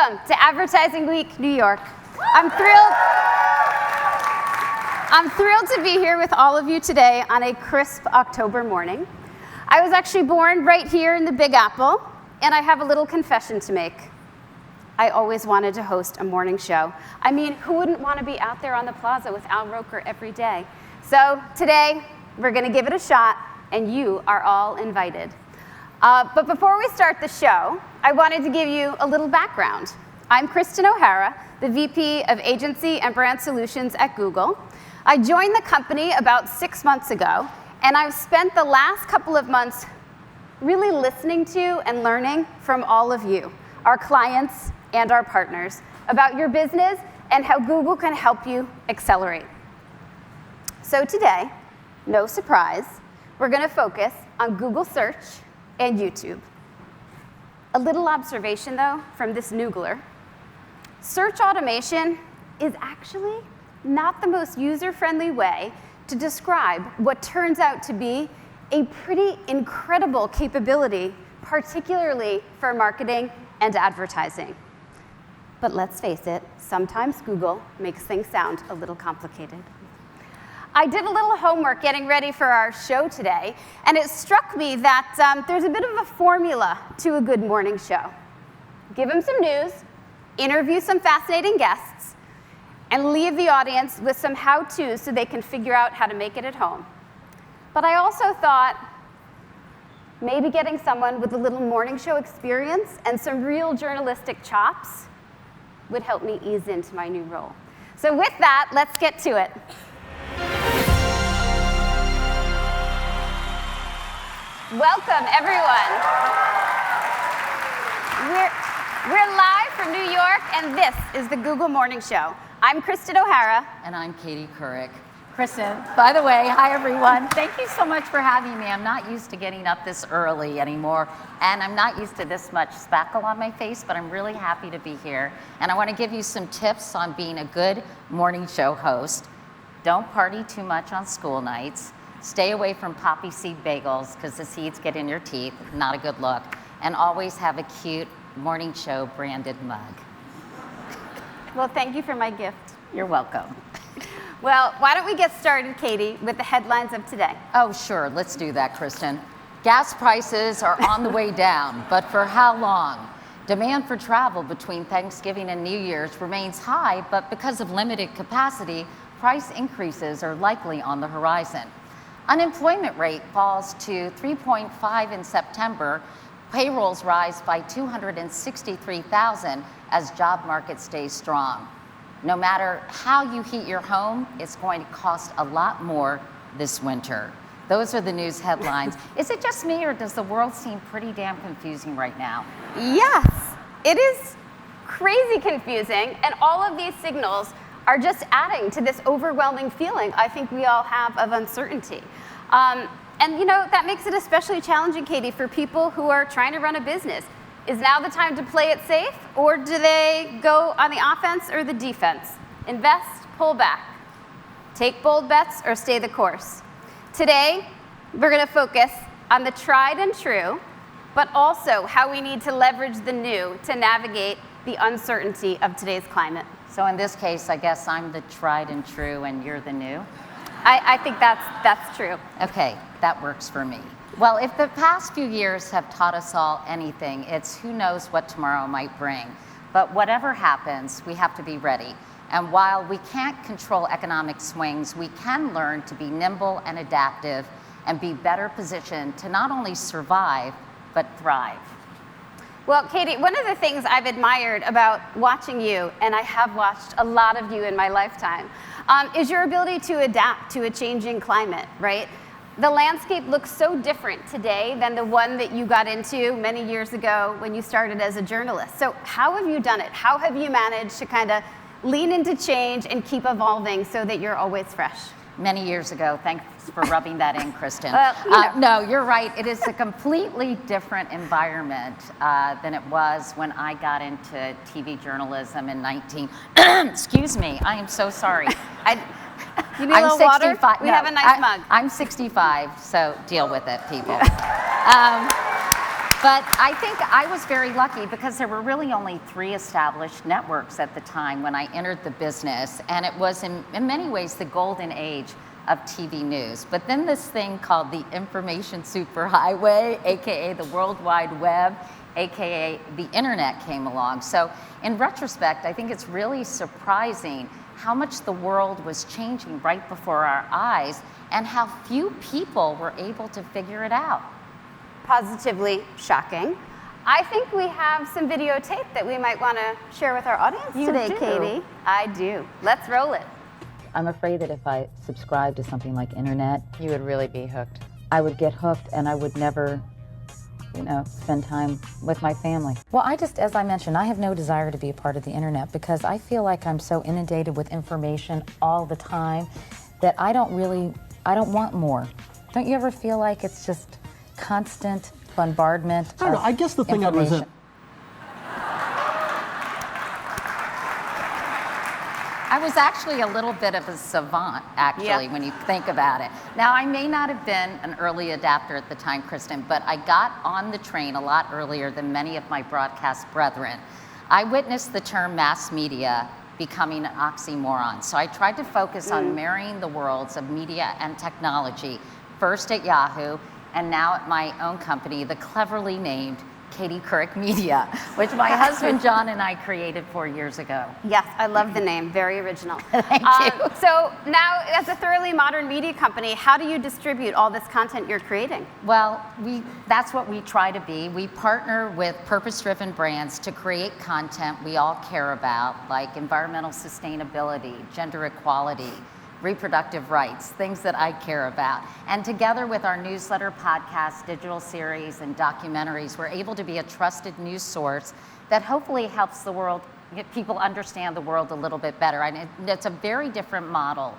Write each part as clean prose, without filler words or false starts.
Welcome to Advertising Week, New York. I'm thrilled to be here with all of you today on a crisp October morning. I was actually born right here in the Big Apple, and I have a little confession to make. I always wanted to host a morning show. I mean, who wouldn't want to be out there on the plaza with Al Roker every day? So today, we're going to give it a shot, and you are all invited. But before we start the show, I wanted to give you a little background. I'm Kristen O'Hara, the VP of Agency and Brand Solutions at Google. I joined the company about 6 months ago, and I've spent the last couple of months really listening to and learning from all of you, our clients and our partners, about your business and how Google can help you accelerate. So today, no surprise, we're going to focus on Google Search and YouTube. A little observation, though, from this noogler. Search automation is actually not the most user-friendly way to describe what turns out to be a pretty incredible capability, particularly for marketing and advertising. But let's face it, sometimes Google makes things sound a little complicated. I did a little homework getting ready for our show today, and it struck me that there's a bit of a formula to a good morning show. Give them some news, interview some fascinating guests, and leave the audience with some how-tos so they can figure out how to make it at home. But I also thought maybe getting someone with a little morning show experience and some real journalistic chops would help me ease into my new role. So with that, let's get to it. Welcome, everyone. We're live from New York, and this is the Google Morning Show. I'm Kristen O'Hara. And I'm Katie Couric. Kristen, by the way, hi, everyone. Thank you so much for having me. I'm not used to getting up this early anymore, and I'm not used to this much spackle on my face, but I'm really happy to be here. And I want to give you some tips on being a good morning show host. Don't party too much on school nights. Stay away from poppy seed bagels because the seeds get in your teeth. Not a good look. And always have a cute morning show branded mug. Well, thank you for my gift. You're welcome. Well, why don't we get started, Katie, with the headlines of today? Oh, sure. Let's do that, Kristen. Gas prices are on the way down, but for how long? Demand for travel between Thanksgiving and New Year's remains high, but because of limited capacity, price increases are likely on the horizon. Unemployment rate falls to 3.5 in September. Payrolls rise by 263,000 as job market stays strong. No matter how you heat your home, it's going to cost a lot more this winter. Those are the news headlines. Is it just me, or does the world seem pretty damn confusing right now? Yes, it is crazy confusing, and all of these signals are just adding to this overwhelming feeling I think we all have of uncertainty. And you know, that makes it especially challenging, Katie, for people who are trying to run a business. Is now the time to play it safe, or do they go on the offense or the defense? Invest, pull back. Take bold bets or stay the course. Today, we're going to focus on the tried and true, but also how we need to leverage the new to navigate the uncertainty of today's climate. So in this case, I guess I'm the tried and true and you're the new? I think that's true. Okay, that works for me. Well, if the past few years have taught us all anything, it's who knows what tomorrow might bring. But whatever happens, we have to be ready. And while we can't control economic swings, we can learn to be nimble and adaptive and be better positioned to not only survive, but thrive. Well, Katie, one of the things I've admired about watching you, and I have watched a lot of you in my lifetime, is your ability to adapt to a changing climate, right? The landscape looks so different today than the one that you got into many years ago when you started as a journalist. So how have you done it? How have you managed to kind of lean into change and keep evolving so that you're always fresh? Many years ago. Thanks for rubbing that in, Kristen. No, you're right. It is a completely different environment than it was when I got into TV journalism in excuse me, I am so sorry. You need a little water? We have a nice mug. I'm 65, so deal with it, people. But I think I was very lucky because there were really only 3 established networks at the time when I entered the business, and it was in many ways the golden age of TV news. But then this thing called the information superhighway, AKA the World Wide Web, AKA the internet, came along. So in retrospect, I think it's really surprising how much the world was changing right before our eyes and how few people were able to figure it out. Positively shocking. I think we have some videotape that we might want to share with our audience today, Katie. I do. Let's roll it. I'm afraid that if I subscribed to something like internet, You would really be hooked. I would get hooked and I would never, spend time with my family. Well, as I mentioned, I have no desire to be a part of the internet because I feel like I'm so inundated with information all the time that I don't want more. Don't you ever feel like it's just constant bombardment? I don't know. I guess the thing I resent. I was actually a little bit of a savant, actually, when you think about it. Now, I may not have been an early adapter at the time, Kristen, but I got on the train a lot earlier than many of my broadcast brethren. I witnessed the term mass media becoming an oxymoron, so I tried to focus on marrying the worlds of media and technology, first at Yahoo, and now at my own company, the cleverly named Katie Couric Media, which my husband John and I created 4 years ago. Yes, I love the name. Very original. Thank you. So now, as a thoroughly modern media company, how do you distribute all this content you're creating? Well, that's what we try to be. We partner with purpose-driven brands to create content we all care about, like environmental sustainability, gender equality, reproductive rights, things that I care about. And together with our newsletter, podcast, digital series, and documentaries, we're able to be a trusted news source that hopefully helps the world, people understand the world a little bit better. And it's a very different model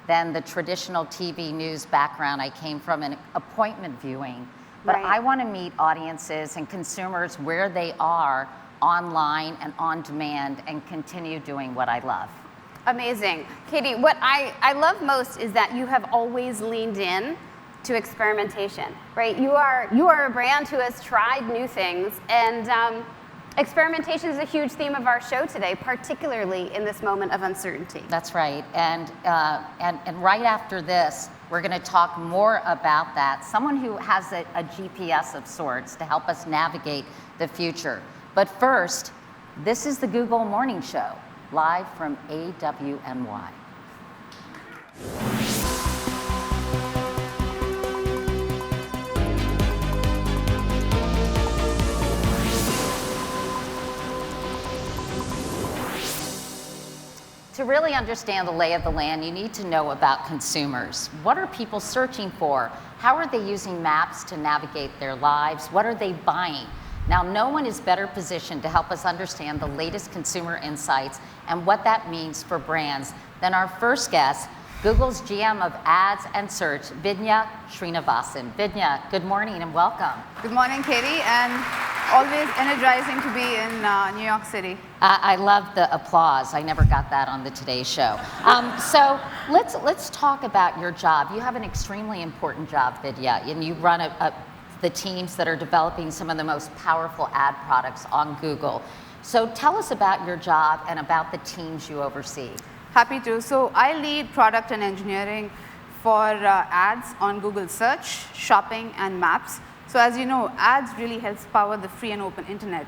than the traditional TV news background I came from in appointment viewing. But Right. I want to meet audiences and consumers where they are online and on demand and continue doing what I love. Amazing. Katie, what I love most is that you have always leaned in to experimentation, right? You are a brand who has tried new things, and experimentation is a huge theme of our show today, particularly in this moment of uncertainty. That's right. And right after this, we're going to talk more about that. Someone who has a GPS of sorts to help us navigate the future. But first, this is the Google Morning Show, live from AWNY. To really understand the lay of the land, you need to know about consumers. What are people searching for? How are they using maps to navigate their lives? What are they buying? Now, no one is better positioned to help us understand the latest consumer insights and what that means for brands than our first guest, Google's GM of Ads and Search, Vidya Srinivasan. Vidya, good morning and welcome. Good morning, Katie, and always energizing to be in New York City. I love the applause. I never got that on the Today Show. So let's talk about your job. You have an extremely important job, Vidya, and you run the teams that are developing some of the most powerful ad products on Google. So tell us about your job and about the teams you oversee. Happy to. So I lead product and engineering for ads on Google Search, Shopping, and Maps. So as you know, ads really helps power the free and open internet.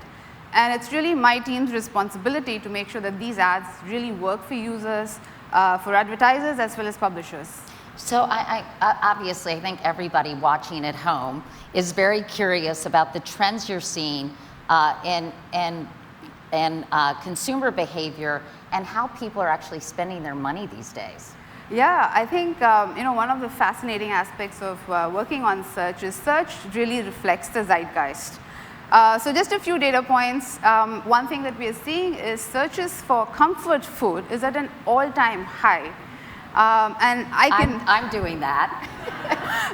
And it's really my team's responsibility to make sure that these ads really work for users, for advertisers, as well as publishers. So obviously, I think everybody watching at home is very curious about the trends you're seeing in consumer behavior and how people are actually spending their money these days. Yeah, I think one of the fascinating aspects of working on search is search really reflects the zeitgeist. So just a few data points. One thing that we are seeing is searches for comfort food is at an all-time high. And I'm doing that.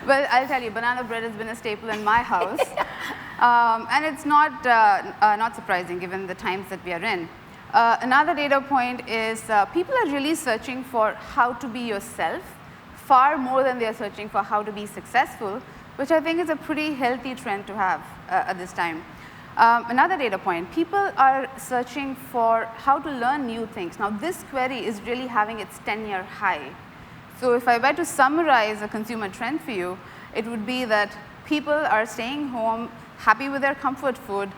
Well, I'll tell you, banana bread has been a staple in my house. And it's not surprising given the times that we are in. Another data point is people are really searching for how to be yourself far more than they are searching for how to be successful, which I think is a pretty healthy trend to have at this time. Another data point, people are searching for how to learn new things. Now, this query is really having its 10-year high. So if I were to summarize a consumer trend for you, it would be that people are staying home, happy with their comfort food,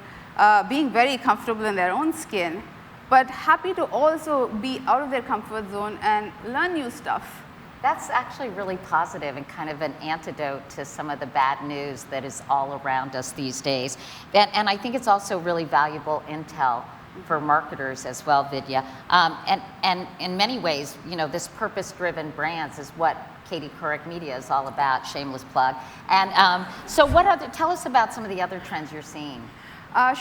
being very comfortable in their own skin, but happy to also be out of their comfort zone and learn new stuff. That's actually really positive and kind of an antidote to some of the bad news that is all around us these days. And I think it's also really valuable intel for marketers as well, Vidya. And in many ways, you know, this purpose-driven brands is what Katie Couric Media is all about, shameless plug. And so tell us about some of the other trends you're seeing.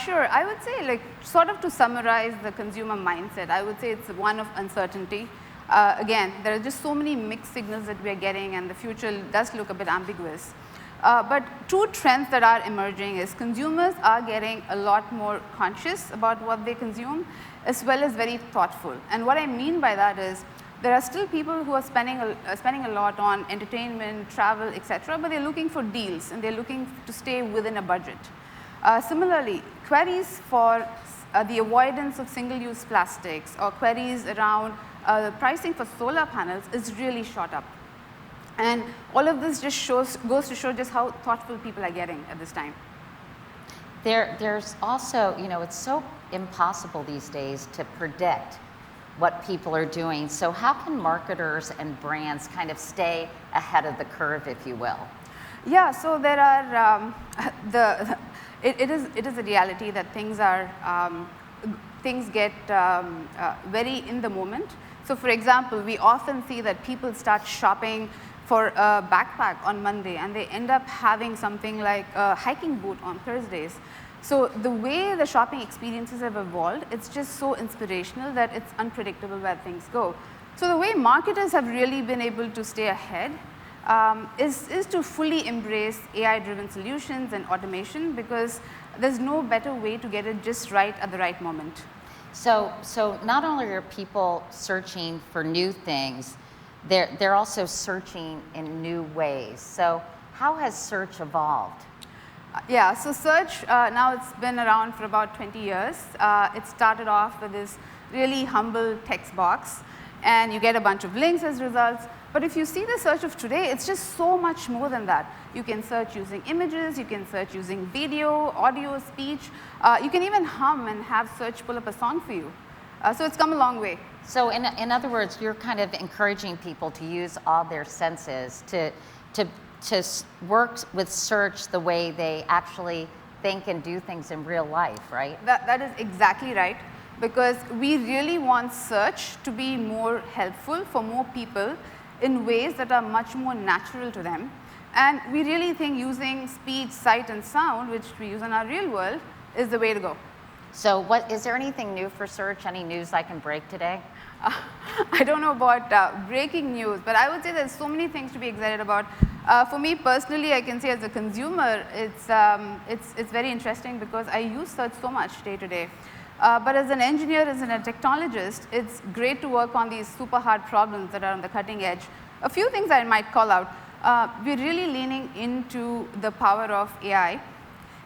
Sure, I would say, like, sort of to summarize the consumer mindset, I would say it's one of uncertainty. Again, there are just so many mixed signals that we are getting, and the future does look a bit ambiguous. But two trends that are emerging is consumers are getting a lot more conscious about what they consume, as well as very thoughtful. And what I mean by that is there are still people who are spending a lot on entertainment, travel, etc., but they're looking for deals, and they're looking to stay within a budget. Similarly, queries for the avoidance of single-use plastics or queries around the pricing for solar panels is really shot up. And all of this just goes to show just how thoughtful people are getting at this time. There's also, you know, it's so impossible these days to predict what people are doing. So how can marketers and brands kind of stay ahead of the curve, if you will? Yeah, so there are, it is a reality that things get very in the moment. So for example, we often see that people start shopping for a backpack on Monday, and they end up having something like a hiking boot on Thursdays. So the way the shopping experiences have evolved, it's just so inspirational that it's unpredictable where things go. So the way marketers have really been able to stay ahead is to fully embrace AI-driven solutions and automation, because there's no better way to get it just right at the right moment. So not only are people searching for new things, they're also searching in new ways. So how has search evolved? Yeah, so search, now it's been around for about 20 years. It started off with this really humble text box, and you get a bunch of links as results. But if you see the search of today, it's just so much more than that. You can search using images, you can search using video, audio, speech. You can even hum and have search pull up a song for you. So it's come a long way. So in other words, you're kind of encouraging people to use all their senses to work with search the way they actually think and do things in real life, right? That is exactly right, because we really want search to be more helpful for more people in ways that are much more natural to them. And we really think using speech, sight, and sound, which we use in our real world, is the way to go. So is there anything new for search? Any news I can break today? I don't know about breaking news, but I would say there's so many things to be excited about. For me personally, I can say as a consumer, it's very interesting because I use search so much day to day. But as an engineer, as a technologist, it's great to work on these super hard problems that are on the cutting edge. A few things I might call out. We're really leaning into the power of AI.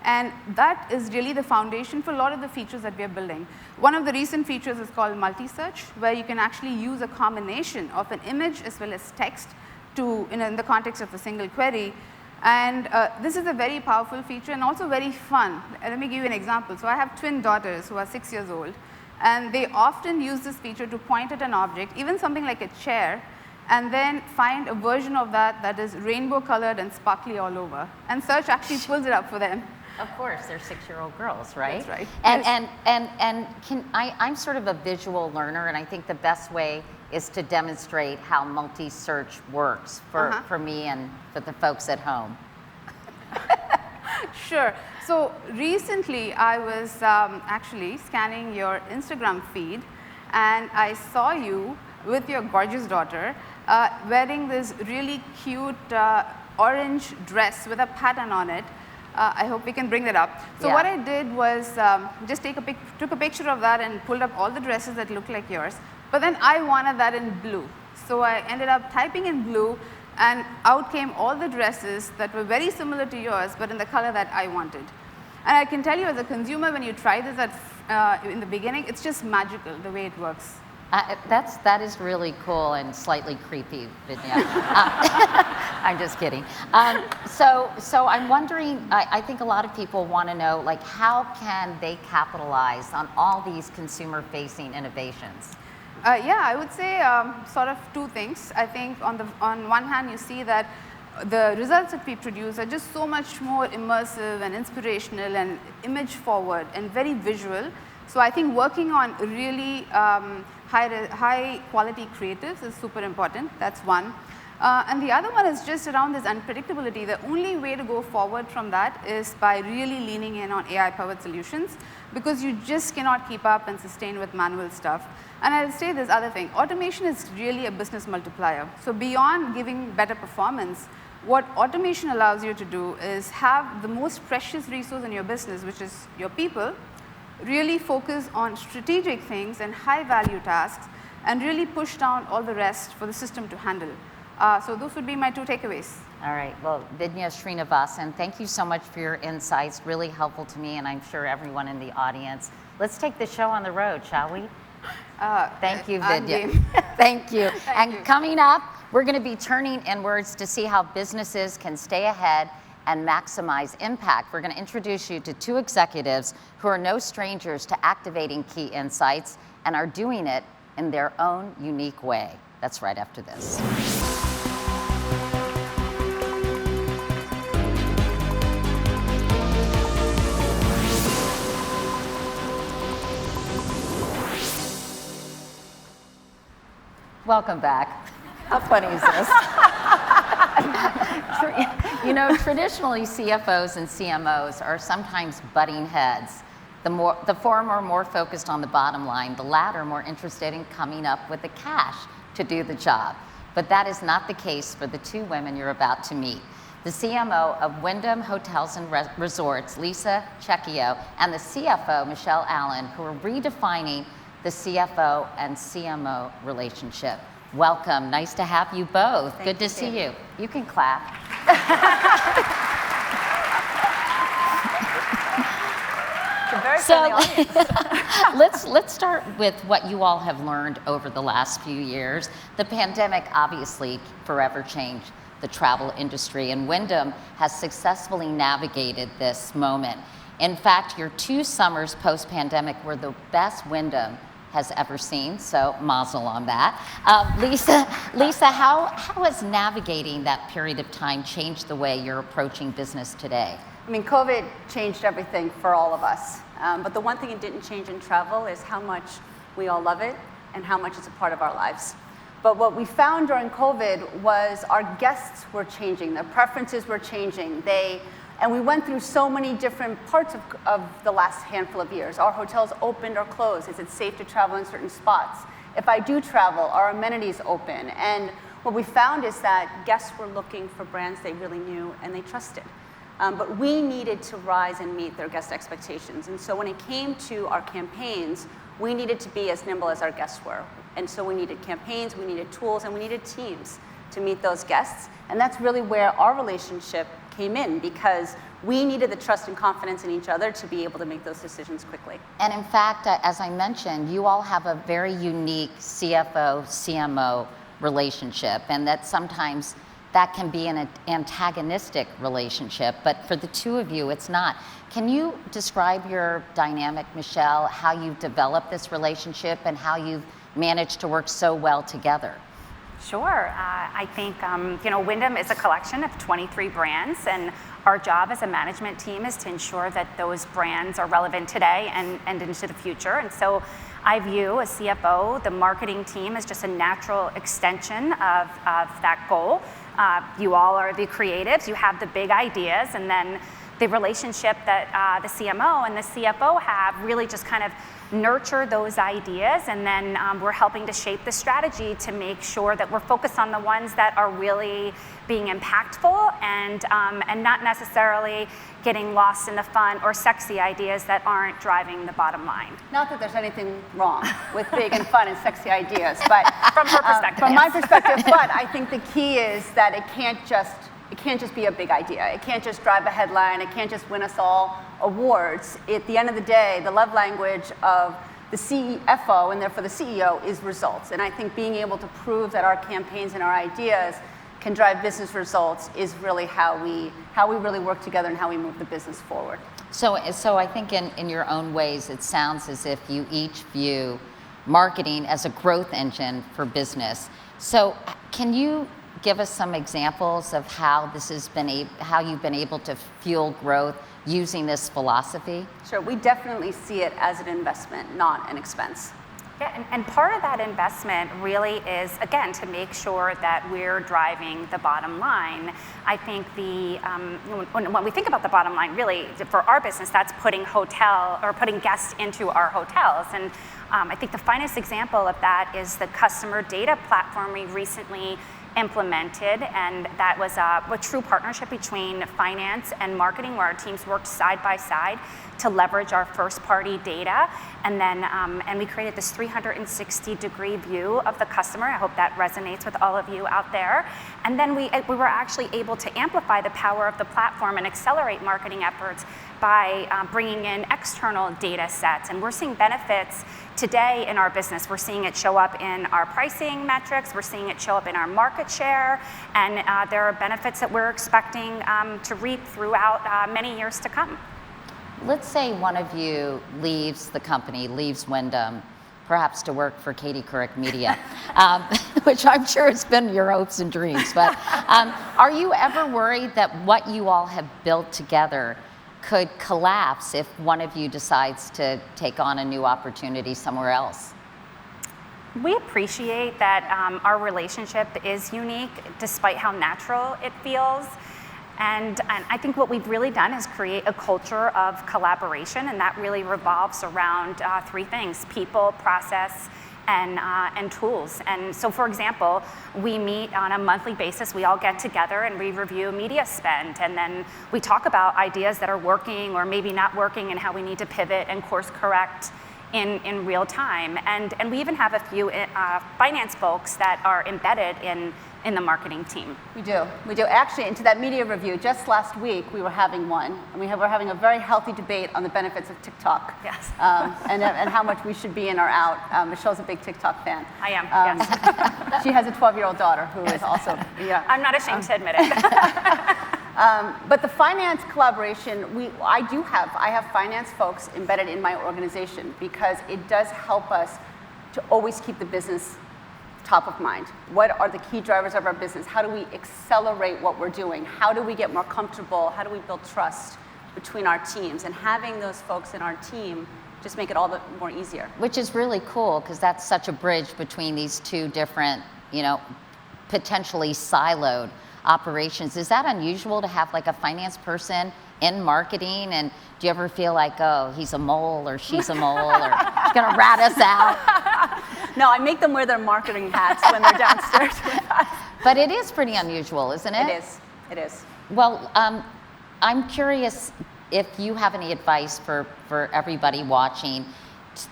And that is really the foundation for a lot of the features that we are building. One of the recent features is called multi-search, where you can actually use a combination of an image as well as text in the context of a single query. And this is a very powerful feature and also very fun. Let me give you an example. So I have twin daughters who are 6 years old, and they often use this feature to point at an object, even something like a chair, and then find a version of that is rainbow colored and sparkly all over. And search actually pulls it up for them. Of course, they're 6-year-old girls, right? That's right. And I'm sort of a visual learner, and I think the best way is to demonstrate how multi-search works for me and for the folks at home. Sure. So recently, I was actually scanning your Instagram feed, and I saw you with your gorgeous daughter wearing this really cute orange dress with a pattern on it. I hope we can bring that up. So what I did was just took a picture of that and pulled up all the dresses that look like yours. But then I wanted that in blue. So I ended up typing in blue, And out came all the dresses that were very similar to yours, but in the color that I wanted. And I can tell you as a consumer, when you try this in the beginning, it's just magical the way it works. That is really cool and slightly creepy, Vidya. I'm just kidding. So I'm wondering, I think a lot of people want to know, like, how can they capitalize on all these consumer-facing innovations? Yeah, I would say sort of two things. I think on one hand, you see that the results that we produce are just so much more immersive and inspirational and image forward and very visual. So I think working on really high quality creatives is super important. That's one. And the other one is just around this unpredictability. The only way to go forward from that is by really leaning in on AI-powered solutions, because you just cannot keep up and sustain with manual stuff. And I'll say this other thing, automation is really a business multiplier. So beyond giving better performance, what automation allows you to do is have the most precious resource in your business, which is your people, really focus on strategic things and high-value tasks, and really push down all the rest for the system to handle. So those would be my two takeaways. All right. Well, Vidya Srinivasan, thank you so much for your insights. Really helpful to me, and I'm sure everyone in the audience. Let's take the show on the road, shall we? Thank you, Vidya. Thank you. And coming up, we're going to be turning inwards to see how businesses can stay ahead and maximize impact. We're going to introduce you to two executives who are no strangers to activating key insights and are doing it in their own unique way. That's right after this. Welcome back. How funny is this? You know, traditionally CFOs and CMOs are sometimes butting heads. The former more focused on the bottom line, the latter more interested in coming up with the cash to do the job. But that is not the case for the two women you're about to meet. The CMO of Wyndham Hotels and Resorts, Lisa Cecchio, and the CFO, Michelle Allen, who are redefining the CFO and CMO relationship. Welcome. Nice to have you both. Good to see you. You can clap. So let's start with what you all have learned over the last few years. The pandemic obviously forever changed the travel industry, and Wyndham has successfully navigated this moment. In fact, your 2 summers post-pandemic were the best Wyndham has ever seen, so mazel on that. Lisa, how has navigating that period of time changed the way you're approaching business today? I mean, COVID changed everything for all of us, but the one thing it didn't change in travel is how much we all love it and how much it's a part of our lives. But what we found during COVID was our guests were changing, their preferences were changing. And we went through so many different parts of the last handful of years. Our hotels opened or closed. Is it safe to travel in certain spots? If I do travel, are amenities open? And what we found is that guests were looking for brands they really knew and they trusted. But we needed to rise and meet their guest expectations. And so when it came to our campaigns, we needed to be as nimble as our guests were. And so we needed campaigns, we needed tools, and we needed teams to meet those guests. And that's really where our relationship came in, because we needed the trust and confidence in each other to be able to make those decisions quickly. And in fact, as I mentioned, you all have a very unique CFO-CMO relationship, and that sometimes that can be an antagonistic relationship, but for the two of you, it's not. Can you describe your dynamic, Michelle, how you've developed this relationship and how you've managed to work so well together? Sure. I think, Wyndham is a collection of 23 brands, and our job as a management team is to ensure that those brands are relevant today and into the future. And so I view as CFO, the marketing team as just a natural extension of that goal. You all are the creatives, you have the big ideas, and then the relationship that the CMO and the CFO have really just kind of nurture those ideas, and then we're helping to shape the strategy to make sure that we're focused on the ones that are really being impactful and not necessarily getting lost in the fun or sexy ideas that aren't driving the bottom line. Not that there's anything wrong with big and fun and sexy ideas, but From her perspective, from yes. my perspective, but I think the key is that it can't just be a big idea. It can't just drive a headline. It can't just win us all awards. At the end of the day, the love language of the CFO and therefore the CEO is results. And I think being able to prove that our campaigns and our ideas can drive business results is really how we really work together and how we move the business forward. So I think in your own ways, it sounds as if you each view marketing as a growth engine for business. So can you give us some examples of how how you've been able to fuel growth using this philosophy? Sure, we definitely see it as an investment, not an expense. Yeah, and part of that investment really is, again, to make sure that we're driving the bottom line. I think when we think about the bottom line, really, for our business, that's putting guests into our hotels. And I think the finest example of that is the customer data platform we recently implemented, and that was a true partnership between finance and marketing, where our teams worked side by side to leverage our first-party data, and then and we created this 360-degree view of the customer. I hope that resonates with all of you out there. And then we were actually able to amplify the power of the platform and accelerate marketing efforts by bringing in external data sets, and we're seeing benefits today in our business. We're seeing it show up in our pricing metrics, we're seeing it show up in our market share, and there are benefits that we're expecting to reap throughout many years to come. Let's say one of you leaves the company, leaves Wyndham, perhaps to work for Katie Couric Media, which I'm sure has been your hopes and dreams. But are you ever worried that what you all have built together could collapse if one of you decides to take on a new opportunity somewhere else? We appreciate that our relationship is unique despite how natural it feels. And I think what we've really done is create a culture of collaboration, and that really revolves around three things: people, process, and tools. And so, for example, we meet on a monthly basis. We all get together and we review media spend, and then we talk about ideas that are working or maybe not working and how we need to pivot and course correct in real time. And we even have a few finance folks that are embedded in the marketing team. We do. Actually, into that media review, just last week, we were having one, and we're having a very healthy debate on the benefits of TikTok. Yes. And how much we should be in or out. Michelle's a big TikTok fan. I am, yes. She has a 12-year-old daughter who is also, yeah. I'm not ashamed to admit it. But the finance collaboration, I have finance folks embedded in my organization because it does help us to always keep the business top of mind. What are the key drivers of our business? How do we accelerate what we're doing? How do we get more comfortable? How do we build trust between our teams? And having those folks in our team just make it all the more easier. Which is really cool, because that's such a bridge between these two different, potentially siloed operations. Is that unusual to have like a finance person in marketing? And do you ever feel like, oh, he's a mole or she's a mole or she's gonna rat us out? No, I make them wear their marketing hats when they're downstairs with us. But it is pretty unusual, isn't it? It is. Well, I'm curious if you have any advice for everybody watching,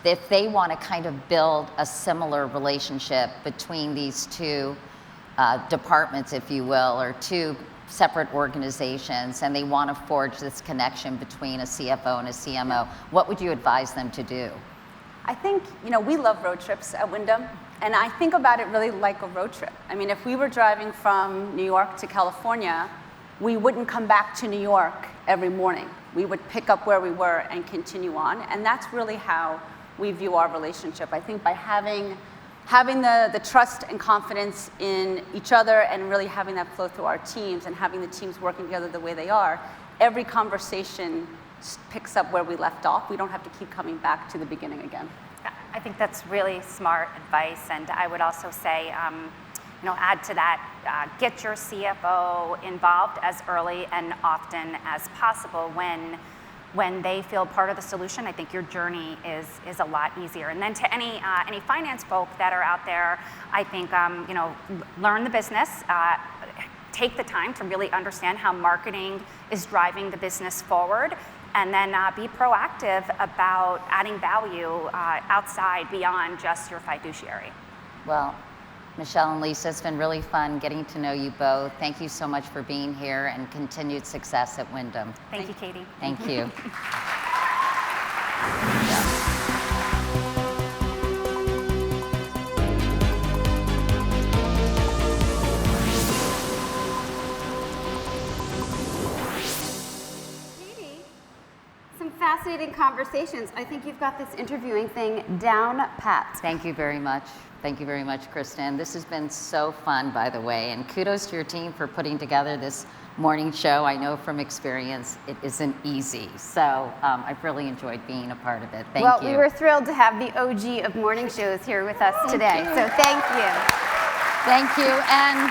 if they want to kind of build a similar relationship between these two departments, if you will, or two separate organizations, and they want to forge this connection between a CFO and a CMO. What would you advise them to do? I think, we love road trips at Wyndham, and I think about it really like a road trip. I mean, if we were driving from New York to California, we wouldn't come back to New York every morning. We would pick up where we were and continue on, and that's really how we view our relationship. I think by having the trust and confidence in each other and really having that flow through our teams and having the teams working together the way they are, every conversation picks up where we left off. We don't have to keep coming back to the beginning again. I think that's really smart advice, and I would also say, add to that, get your CFO involved as early and often as possible when they feel part of the solution. I think your journey is a lot easier. And then to any finance folk that are out there, I think learn the business, take the time to really understand how marketing is driving the business forward, and then be proactive about adding value outside beyond just your fiduciary. Well, Michelle and Lisa, it's been really fun getting to know you both. Thank you so much for being here, and continued success at Wyndham. Thank you, Katie. Thank you. Katie, some fascinating conversations. I think you've got this interviewing thing down pat. Thank you very much. Thank you very much, Kristen. This has been so fun, by the way, and kudos to your team for putting together this morning show. I know from experience it isn't easy, so I've really enjoyed being a part of it. Thank you. Well, we were thrilled to have the OG of morning shows here with us today, so thank you. Thank you, and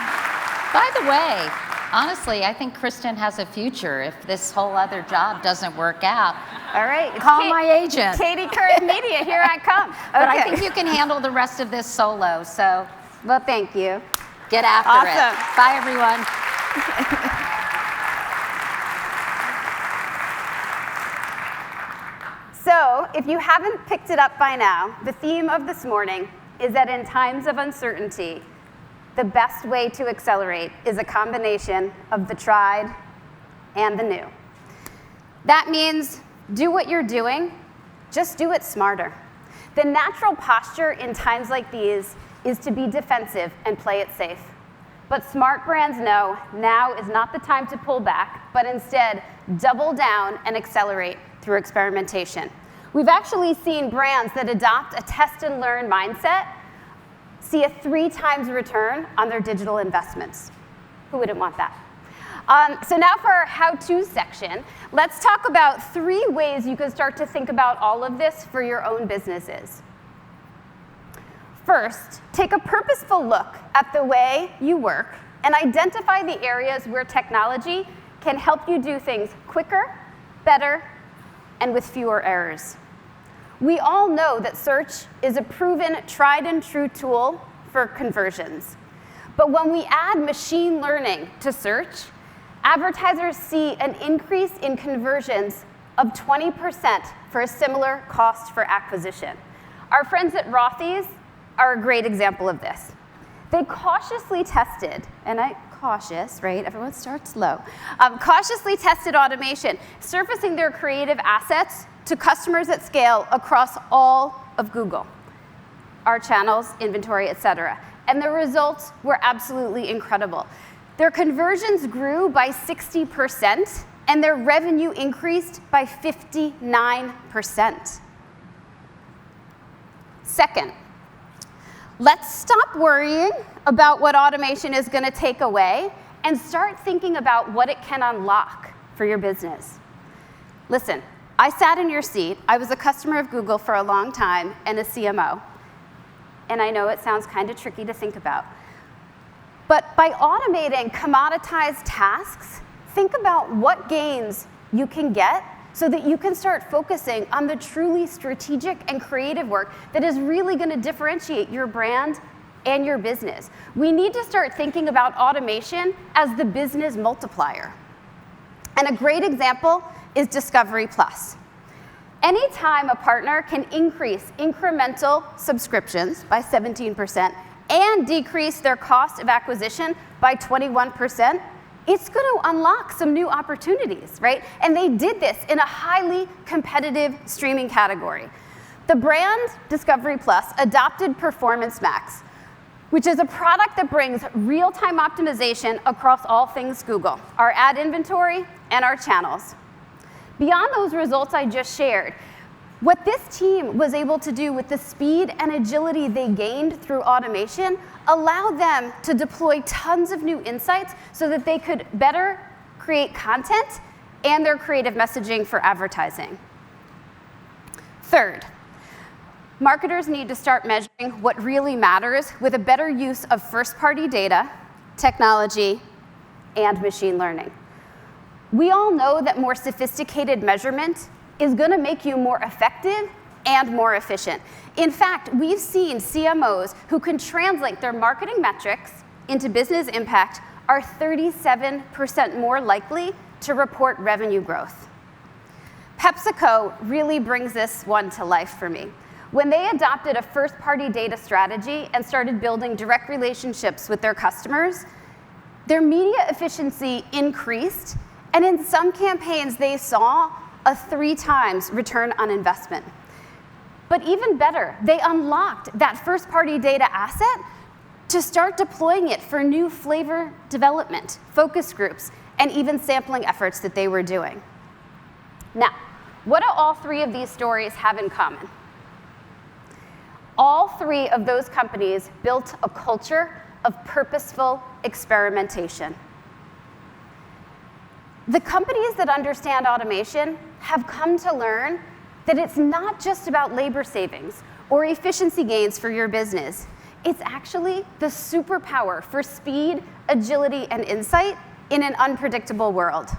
by the way, honestly, I think Kristen has a future if this whole other job doesn't work out. All right. Call my agent. Katie Curran Media, here I come. Okay. But I think you can handle the rest of this solo, so Well, thank you. get after it. Awesome. Bye, everyone. So, if you haven't picked it up by now, the theme of this morning is that in times of uncertainty, the best way to accelerate is a combination of the tried and the new. That means do what you're doing, just do it smarter. The natural posture in times like these is to be defensive and play it safe. But smart brands know now is not the time to pull back, but instead double down and accelerate through experimentation. We've actually seen brands that adopt a test and learn mindset see a 3 times return on their digital investments. Who wouldn't want that? So now for our how-to section, let's talk about 3 ways you can start to think about all of this for your own businesses. First, take a purposeful look at the way you work and identify the areas where technology can help you do things quicker, better, and with fewer errors. We all know that search is a proven, tried and true tool for conversions. But when we add machine learning to search, advertisers see an increase in conversions of 20% for a similar cost for acquisition. Our friends at Rothy's are a great example of this. They cautiously tested, cautious, right? Everyone starts low. Cautiously tested automation, surfacing their creative assets to customers at scale across all of Google, our channels, inventory, etc. And the results were absolutely incredible. Their conversions grew by 60%, and their revenue increased by 59%. Second, let's stop worrying about what automation is going to take away and start thinking about what it can unlock for your business. Listen, I sat in your seat. I was a customer of Google for a long time and a CMO. And I know it sounds kind of tricky to think about. But by automating commoditized tasks, think about what gains you can get so that you can start focusing on the truly strategic and creative work that is really going to differentiate your brand and your business. We need to start thinking about automation as the business multiplier. And a great example is Discovery Plus. Anytime a partner can increase incremental subscriptions by 17% and decrease their cost of acquisition by 21%, it's going to unlock some new opportunities, right? And they did this in a highly competitive streaming category. The brand Discovery Plus adopted Performance Max, which is a product that brings real-time optimization across all things Google, our ad inventory and our channels. Beyond those results I just shared, what this team was able to do with the speed and agility they gained through automation allowed them to deploy tons of new insights so that they could better create content and their creative messaging for advertising. Third, Marketers need to start measuring what really matters with a better use of first-party data, technology, and machine learning. We all know that more sophisticated measurement is going to make you more effective and more efficient. In fact, we've seen CMOs who can translate their marketing metrics into business impact are 37% more likely to report revenue growth. PepsiCo really brings this one to life for me. When they adopted a first-party data strategy and started building direct relationships with their customers, their media efficiency increased, and in some campaigns they saw a 3 times return on investment. But even better, they unlocked that first-party data asset to start deploying it for new flavor development, focus groups, and even sampling efforts that they were doing. Now, what do all 3 of these stories have in common? All 3 of those companies built a culture of purposeful experimentation. The companies that understand automation have come to learn that it's not just about labor savings or efficiency gains for your business. It's actually the superpower for speed, agility, and insight in an unpredictable world.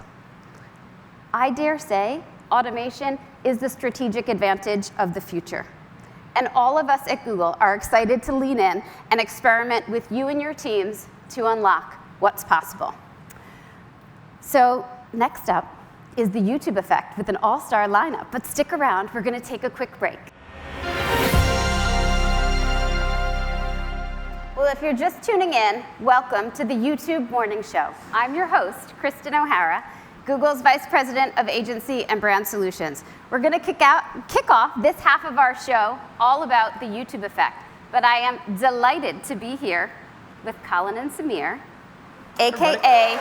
I dare say automation is the strategic advantage of the future. And all of us at Google are excited to lean in and experiment with you and your teams to unlock what's possible. So next up is the YouTube effect with an all-star lineup. But stick around, we're going to take a quick break. Well, if you're just tuning in, welcome to the YouTube Morning Show. I'm your host, Kristen O'Hara, Google's Vice President of Agency and Brand Solutions. We're going to kick off this half of our show all about the YouTube effect. But I am delighted to be here with Colin and Samir, AKA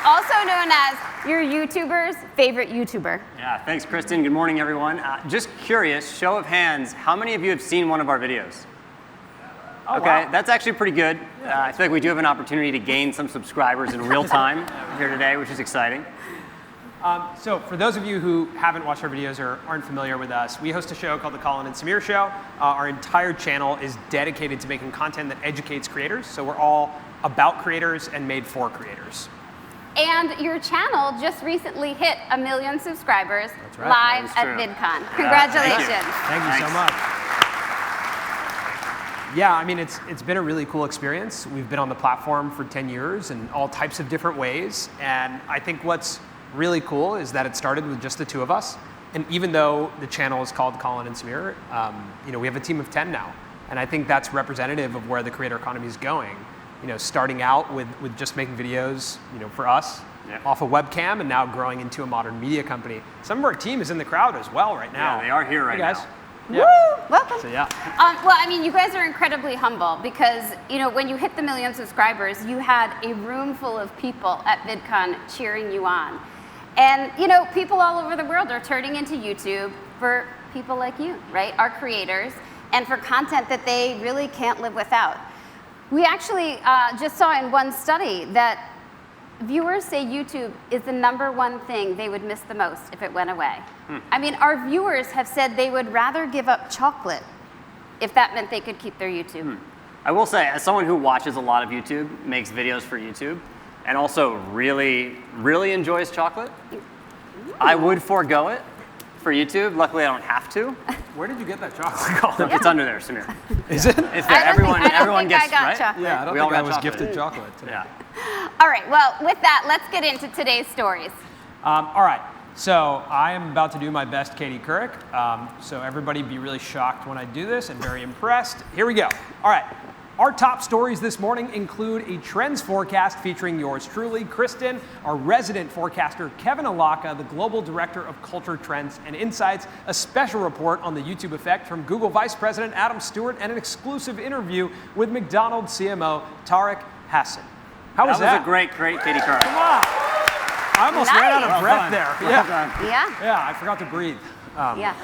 also known as your YouTuber's favorite YouTuber. Yeah, thanks, Kristen. Good morning, everyone. Just curious, show of hands, how many of you have seen one of our videos? Oh, okay, wow. That's actually pretty good. I feel like we do have an opportunity to gain some subscribers in real time here today, which is exciting. So for those of you who haven't watched our videos or aren't familiar with us, we host a show called The Colin and Samir Show. Our entire channel is dedicated to making content that educates creators. So we're all about creators and made for creators. And your channel just recently hit 1 million subscribers right. live That at is true. VidCon. Congratulations. Thank you so Thanks. much. Yeah, I mean, it's been a really cool experience. We've been on the platform for 10 years in all types of different ways. And I think what's really cool is that it started with just the 2 of us. And even though the channel is called Colin and Samir, we have a team of 10 now. And I think that's representative of where the creator economy is going. Starting out with just making videos, for us, off a webcam, and now growing into a modern media company. Some of our team is in the crowd as well right now. Yeah, they are here right guys. now. Yeah. Woo! Welcome. So yeah. Well, I mean, you guys are incredibly humble because, when you hit the 1 million subscribers, you had a room full of people at VidCon cheering you on. And, people all over the world are turning into YouTube for people like you, right? Our creators, and for content that they really can't live without. We actually just saw in one study that viewers say YouTube is the #1 thing they would miss the most if it went away. I mean, our viewers have said they would rather give up chocolate if that meant they could keep their YouTube. I will say, as someone who watches a lot of YouTube, makes videos for YouTube, and also really, really enjoys chocolate, I would forego it for YouTube. Luckily, I don't have to. Where did you get that chocolate? It's under there, Samir. Is it? It's there. I don't think gets I got right. chocolate. Yeah, I don't We all think I got was chocolate. gifted chocolate today. Yeah. All right, well, with that, let's get into today's stories. All right, so I am about to do my best Katie Couric. So everybody be really shocked when I do this and very impressed. Here we go. All right, our top stories this morning include a trends forecast featuring yours truly, Kristen, our resident forecaster, Kevin Alaka, the global director of culture trends and insights, a special report on the YouTube effect from Google Vice President Adam Stewart, and an exclusive interview with McDonald's CMO Tariq Hassan. How was that? That was a great Katie Couric. Come on. I almost ran out of Nice. breath there. Well done. Yeah? Yeah, I forgot to breathe. Yeah.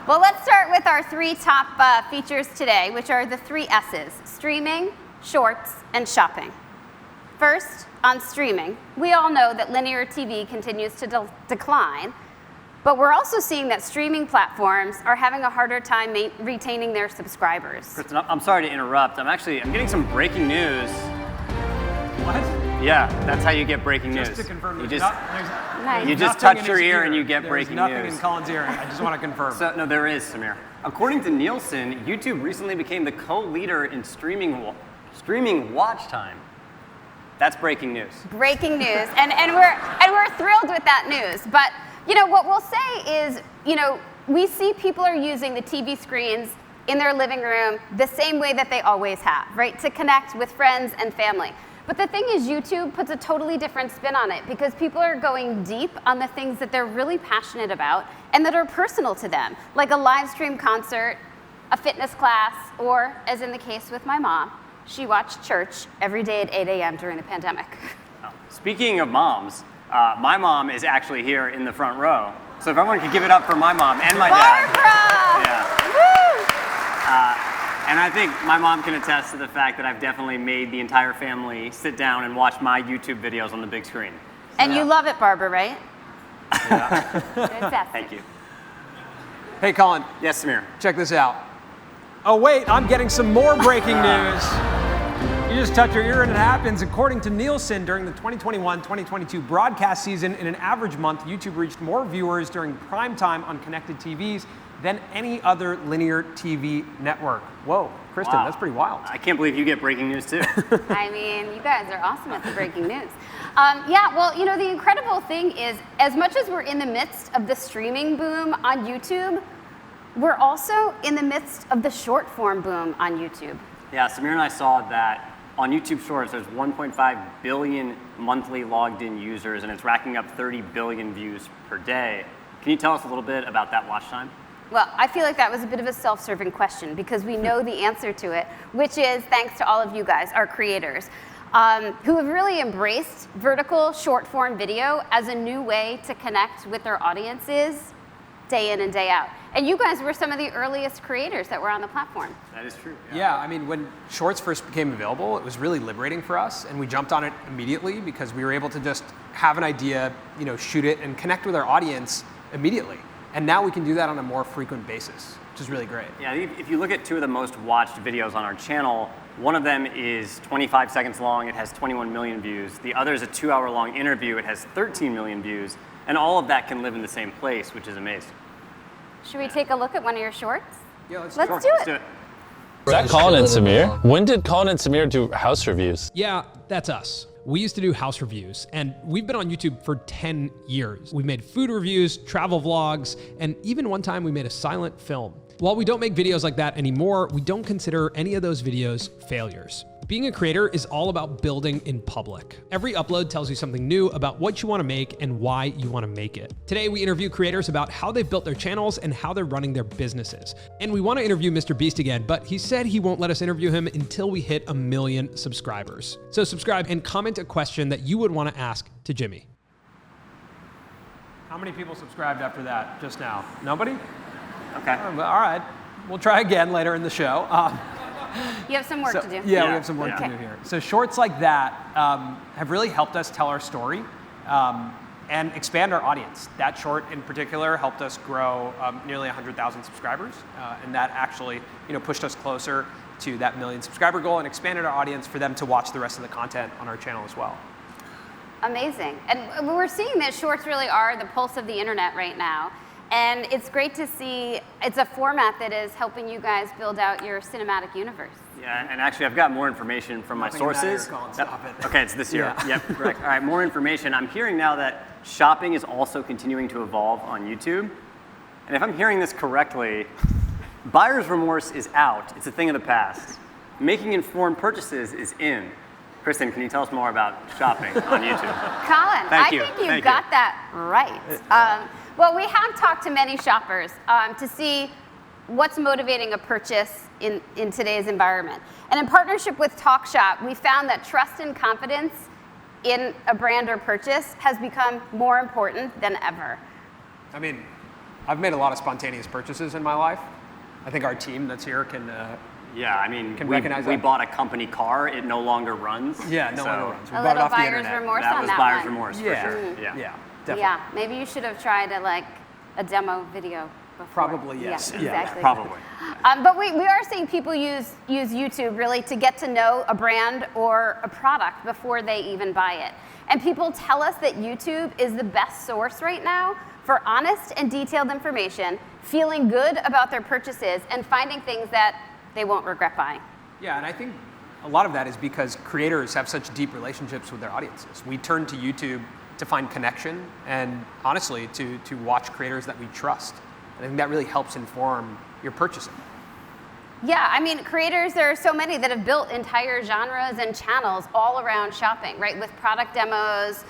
Well, let's start with our 3 top features today, which are the 3 S's: streaming, shorts, and shopping. First, on streaming, we all know that linear TV continues to decline, But we're also seeing that streaming platforms are having a harder time retaining their subscribers. Kristen, I'm sorry to interrupt. I'm getting some breaking news. What? Yeah, that's how you get breaking news. Just to confirm, you there's Nice. you just nothing touch in your his ear and you get breaking There's news. nothing in Colin's ear. I just want to confirm. So, no, there is, Samir. According to Nielsen, YouTube recently became the co-leader in streaming watch time. That's breaking news. Breaking news, and we're thrilled with that news. But what we'll say is, we see people are using the TV screens in their living room the same way that they always have, right? To connect with friends and family. But the thing is, YouTube puts a totally different spin on it because people are going deep on the things that they're really passionate about and that are personal to them, like a live stream concert, a fitness class, or, as in the case with my mom, she watched church every day at 8 a.m. during the pandemic. Speaking of moms, my mom is actually here in the front row. So if everyone could give it up for my mom and my Barbara! dad. Yeah. Woo! And I think my mom can attest to the fact that I've definitely made the entire family sit down and watch my YouTube videos on the big screen. And you love it, Barbara, right? Yeah. Fantastic. Thank you. Hey, Colin, Yes, Samir. check this out. Oh, wait, I'm getting some more breaking news. You just touch your ear and it happens. According to Nielsen, during the 2021-2022 broadcast season, in an average month, YouTube reached more viewers during prime time on connected TVs than any other linear TV network. Whoa, Kristen, Wow. that's pretty wild. I can't believe you get breaking news too. I mean, you guys are awesome at the breaking news. The incredible thing is, as much as we're in the midst of the streaming boom on YouTube, we're also in the midst of the short form boom on YouTube. Yeah, Samir and I saw that on YouTube Shorts, there's 1.5 billion monthly logged in users, and it's racking up 30 billion views per day. Can you tell us a little bit about that watch time? Well, I feel like that was a bit of a self-serving question because we know the answer to it, which is thanks to all of you guys, our creators, who have really embraced vertical short-form video as a new way to connect with their audiences day in and day out. And you guys were some of the earliest creators that were on the platform. That is true. Yeah, I mean, when Shorts first became available, it was really liberating for us, and we jumped on it immediately because we were able to just have an idea, shoot it, and connect with our audience immediately. And now we can do that on a more frequent basis, which is really great. Yeah, if you look at two of the most watched videos on our channel, one of them is 25 seconds long, it has 21 million views. The other is a 2-hour-long interview, it has 13 million views. And all of that can live in the same place, which is amazing. Should we take a look at one of your shorts? Yeah, let's do it. Let's do it. Is that Colin and Samir? When did Colin and Samir do house reviews? Yeah, that's us. We used to do house reviews, and we've been on YouTube for 10 years. We've made food reviews, travel vlogs, and even one time we made a silent film. While we don't make videos like that anymore, we don't consider any of those videos failures. Being a creator is all about building in public. Every upload tells you something new about what you want to make and why you want to make it. Today, we interview creators about how they've built their channels and how they're running their businesses. And we want to interview Mr. Beast again, but he said he won't let us interview him until we hit 1 million subscribers. So subscribe and comment a question that you would want to ask to Jimmy. How many people subscribed after that just now? Nobody? Okay. All right, we'll try again later in the show. You have some work to do. Yeah, Yeah. we have some work to Okay. do here. So shorts like that have really helped us tell our story and expand our audience. That short in particular helped us grow nearly 100,000 subscribers, and that actually pushed us closer to that 1 million subscriber goal and expanded our audience for them to watch the rest of the content on our channel as well. Amazing. And we're seeing that shorts really are the pulse of the internet right now. And it's great to see it's a format that is helping you guys build out your cinematic universe. Yeah, and actually I've got more information from Nothing my in that ear, sources. Colin, stop it. Okay, it's this year. Yeah. Yep, correct. All right, more information. I'm hearing now that shopping is also continuing to evolve on YouTube. And if I'm hearing this correctly, buyer's remorse is out. It's a thing of the past. Making informed purchases is in. Kristen, can you tell us more about shopping on YouTube? Colin, Thank you. I think you Thank got you. that right. Well, we have talked to many shoppers to see what's motivating a purchase in today's environment. And in partnership with TalkShop, we found that trust and confidence in a brand or purchase has become more important than ever. I mean, I've made a lot of spontaneous purchases in my life. I think our team that's here can. Yeah, I mean, Can we recognize we that. bought a company car. It no longer runs. Yeah, no so longer runs. We A bought it little off the buyer's internet. remorse That on was that buyer's one. remorse Yeah. for sure. Yeah, definitely. Yeah, maybe you should have tried to a demo video before. Probably yes. Yeah, exactly. Probably. But we are seeing people use YouTube really to get to know a brand or a product before they even buy it. And people tell us that YouTube is the best source right now for honest and detailed information, feeling good about their purchases, and finding things that they won't regret buying. Yeah, and I think a lot of that is because creators have such deep relationships with their audiences. We turn to YouTube to find connection and honestly to watch creators that we trust. And I think that really helps inform your purchasing. Yeah, I mean, creators, there are so many that have built entire genres and channels all around shopping, right? With product demos,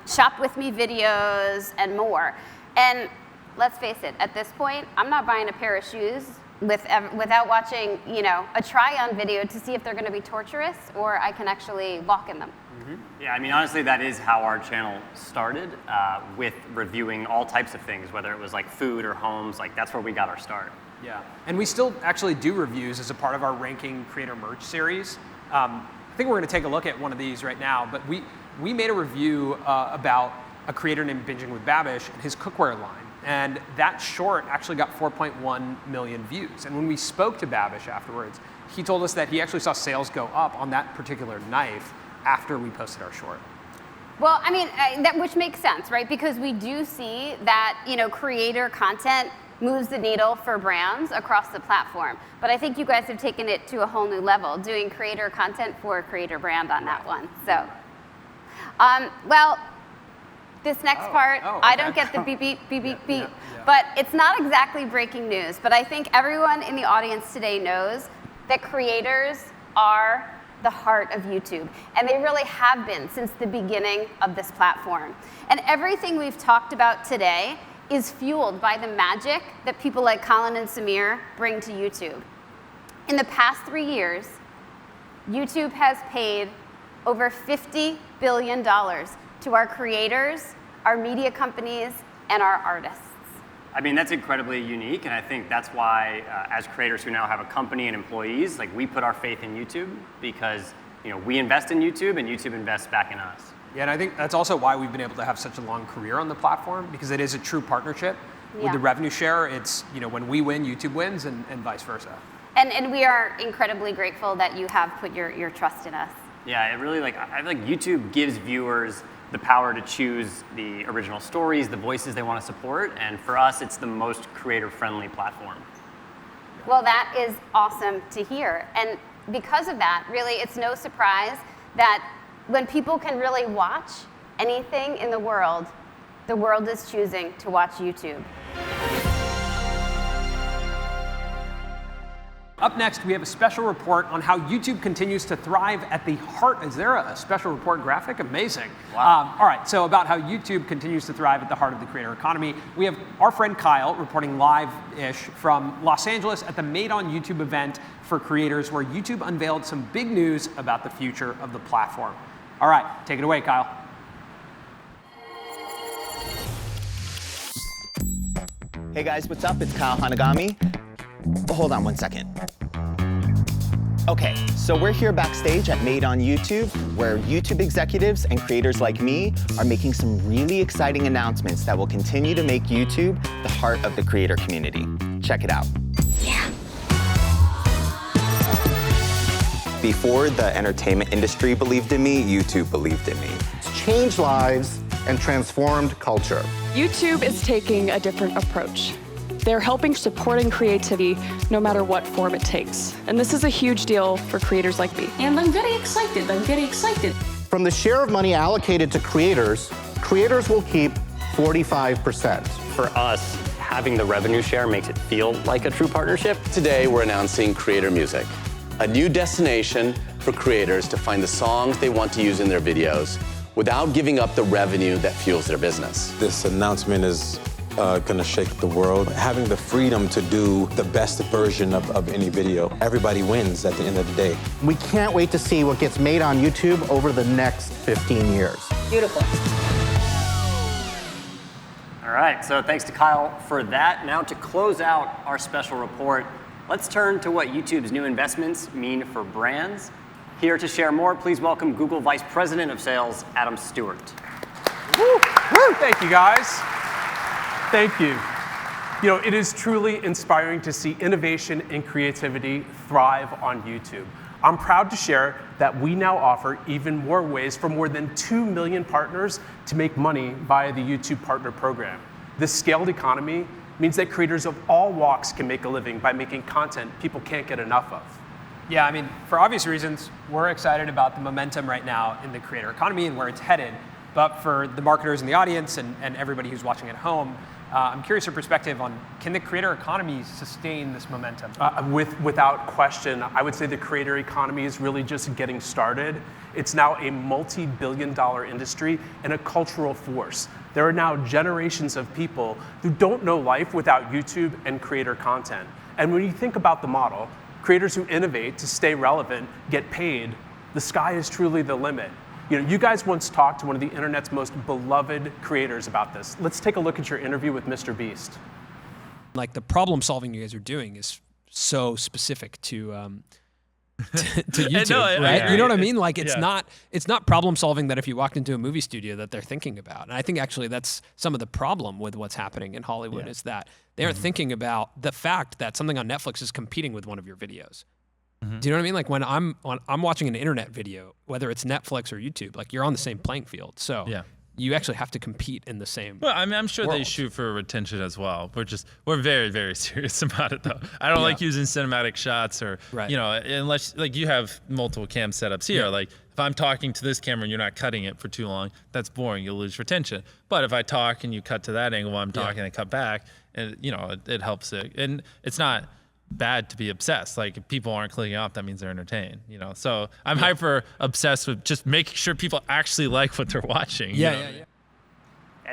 shop with me videos, and more. And let's face it, at this point, I'm not buying a pair of shoes without watching, a try-on video to see if they're going to be torturous or I can actually walk in them. Mm-hmm. Yeah, I mean, honestly, that is how our channel started, with reviewing all types of things, whether it was like food or homes. Like that's where we got our start. Yeah, and we still actually do reviews as a part of our Ranking Creator Merch series. I think we're going to take a look at one of these right now, but we made a review about a creator named Binging with Babish and his cookware line. And that short actually got 4.1 million views. And when we spoke to Babish afterwards, he told us that he actually saw sales go up on that particular knife after we posted our short. Well, I mean, which makes sense, right? Because we do see that, creator content moves the needle for brands across the platform. But I think you guys have taken it to a whole new level, doing creator content for a creator brand on that one. So, well, this next part, okay. I don't get the beep, beep, beep, beep, beep. Yeah. But it's not exactly breaking news. But I think everyone in the audience today knows that creators are the heart of YouTube. And they really have been since the beginning of this platform. And everything we've talked about today is fueled by the magic that people like Colin and Samir bring to YouTube. In the past 3 years, YouTube has paid over $50 billion to our creators, our media companies, and our artists. I mean, that's incredibly unique, and I think that's why, as creators who now have a company and employees, like we put our faith in YouTube because we invest in YouTube and YouTube invests back in us. Yeah, and I think that's also why we've been able to have such a long career on the platform, because it is a true partnership. Yeah. With the revenue share, it's when we win, YouTube wins, and vice versa. And we are incredibly grateful that you have put your trust in us. Yeah, it really I feel like YouTube gives viewers the power to choose the original stories, the voices they want to support, and for us, it's the most creator-friendly platform. Well, that is awesome to hear. And because of that, really, it's no surprise that when people can really watch anything in the world is choosing to watch YouTube. Up next, we have a special report on how YouTube continues to thrive at the heart. Is there a special report graphic? Amazing. Wow. All right, so about how YouTube continues to thrive at the heart of the creator economy, we have our friend Kyle reporting live-ish from Los Angeles at the Made on YouTube event for creators, where YouTube unveiled some big news about the future of the platform. All right, take it away, Kyle. Hey guys, what's up? It's Kyle Hanagami. Hold on one second. Okay, so we're here backstage at Made on YouTube, where YouTube executives and creators like me are making some really exciting announcements that will continue to make YouTube the heart of the creator community. Check it out. Yeah. Before the entertainment industry believed in me, YouTube believed in me. It's changed lives and transformed culture. YouTube is taking a different approach. They're helping supporting creativity no matter what form it takes. And this is a huge deal for creators like me. And I'm very excited. From the share of money allocated to creators will keep 45%. For us, having the revenue share makes it feel like a true partnership. Today, we're announcing Creator Music, a new destination for creators to find the songs they want to use in their videos without giving up the revenue that fuels their business. This announcement is gonna shake the world. Having the freedom to do the best version of any video. Everybody wins at the end of the day. We can't wait to see what gets made on YouTube over the next 15 years. Beautiful. All right, so thanks to Kyle for that. Now to close out our special report, let's turn to what YouTube's new investments mean for brands. Here to share more, please welcome Google Vice President of Sales, Adam Stewart. Woo! Woo! Thank you, guys. Thank you. You know, it is truly inspiring to see innovation and creativity thrive on YouTube. I'm proud to share that we now offer even more ways for more than 2 million partners to make money via the YouTube Partner Program. This scaled economy means that creators of all walks can make a living by making content people can't get enough of. Yeah, I mean, for obvious reasons, we're excited about the momentum right now in the creator economy and where it's headed. But for the marketers in the audience and everybody who's watching at home, I'm curious your perspective on, can the creator economy sustain this momentum? Without question, I would say the creator economy is really just getting started. It's now a multi-billion-dollar industry and a cultural force. There are now generations of people who don't know life without YouTube and creator content. And when you think about the model, creators who innovate to stay relevant get paid. The sky is truly the limit. You know, you guys once talked to one of the internet's most beloved creators about this. Let's take a look at your interview with Mr. Beast. Like the problem solving you guys are doing is so specific to YouTube, right? You know what I mean? Like it's not problem solving that if you walked into a movie studio that they're thinking about. And I think actually that's some of the problem with what's happening in Hollywood is that they aren't thinking about the fact that something on Netflix is competing with one of your videos. Do you know what I mean? Like when I'm watching an internet video, whether it's Netflix or YouTube, like you're on the same playing field. So you actually have to compete in the same. Well, I mean, I'm sure world. they shoot for retention as well. We're very, very serious about it though. I don't like using cinematic shots or, you know, unless like you have multiple cam setups here. Like if I'm talking to this camera and you're not cutting it for too long, that's boring. You'll lose retention. But if I talk and you cut to that angle while I'm talking and cut back, and you know, it helps it. And it's not bad to be obsessed. Like if people aren't clicking off, that means they're entertained, you know? So I'm hyper obsessed with just making sure people actually like what they're watching. I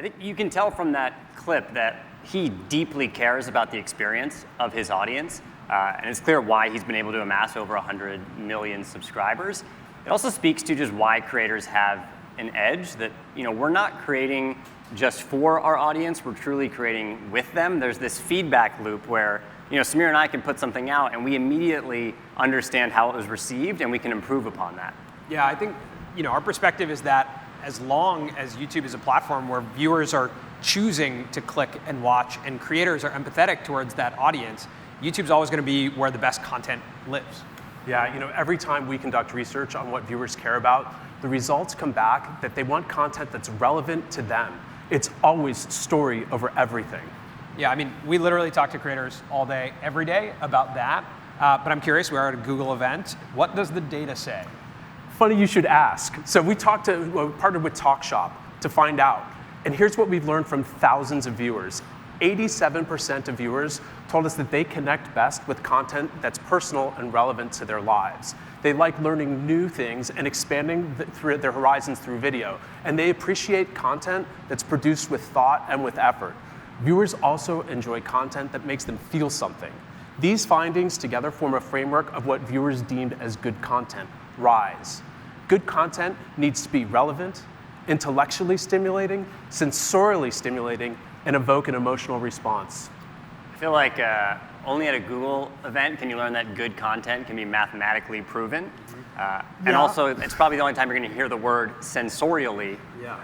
think you can tell from that clip that he deeply cares about the experience of his audience. And it's clear why he's been able to amass over 100 million subscribers. It also speaks to just why creators have an edge that, you know, we're not creating just for our audience, we're truly creating with them. There's this feedback loop where, you know, Samir and I can put something out and we immediately understand how it was received and we can improve upon that. Yeah, I think, you know, our perspective is that as long as YouTube is a platform where viewers are choosing to click and watch and creators are empathetic towards that audience, YouTube's always going to be where the best content lives. Yeah, you know, every time we conduct research on what viewers care about, the results come back that they want content that's relevant to them. It's always story over everything. Yeah, I mean, we literally talk to creators all day, every day about that. But I'm curious, we're at a Google event. What does the data say? Funny you should ask. So we partnered with TalkShop to find out. And here's what we've learned from thousands of viewers. 87% of viewers told us that they connect best with content that's personal and relevant to their lives. They like learning new things and expanding their horizons through video. And they appreciate content that's produced with thought and with effort. Viewers also enjoy content that makes them feel something. These findings together form a framework of what viewers deemed as good content, RISE. Good content needs to be relevant, intellectually stimulating, sensorially stimulating, and evoke an emotional response. I feel like only at a Google event can you learn that good content can be mathematically proven. And also, it's probably the only time you're going to hear the word sensorially. Yeah.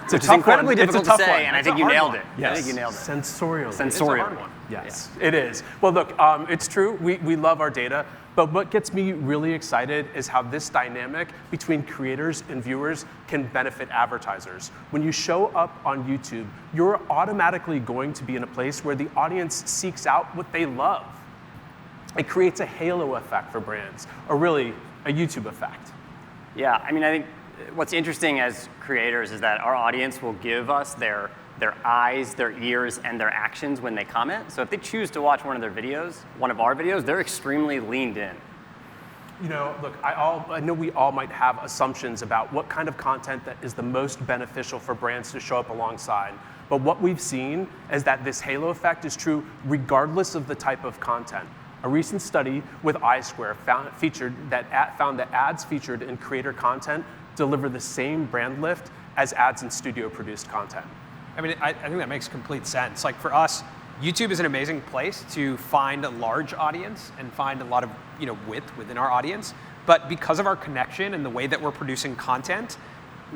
Which is incredibly difficult to say, and I think you nailed it. Yes. I think you nailed it. Sensorially. Sensorially. It's a hard one. Yes, it is. Well, look, it's true. We love our data, but what gets me really excited is how this dynamic between creators and viewers can benefit advertisers. When you show up on YouTube, you're automatically going to be in a place where the audience seeks out what they love. It creates a halo effect for brands, or really a YouTube effect. Yeah, I mean, I think what's interesting as creators is that our audience will give us their eyes, their ears, and their actions when they comment. So if they choose to watch one of our videos, they're extremely leaned in. You know, look, I know we all might have assumptions about what kind of content that is the most beneficial for brands to show up alongside. But what we've seen is that this halo effect is true regardless of the type of content. A recent study with iSquare found that ads featured in creator content deliver the same brand lift as ads in studio-produced content. I mean, I think that makes complete sense. Like for us, YouTube is an amazing place to find a large audience and find a lot of width within our audience. But because of our connection and the way that we're producing content,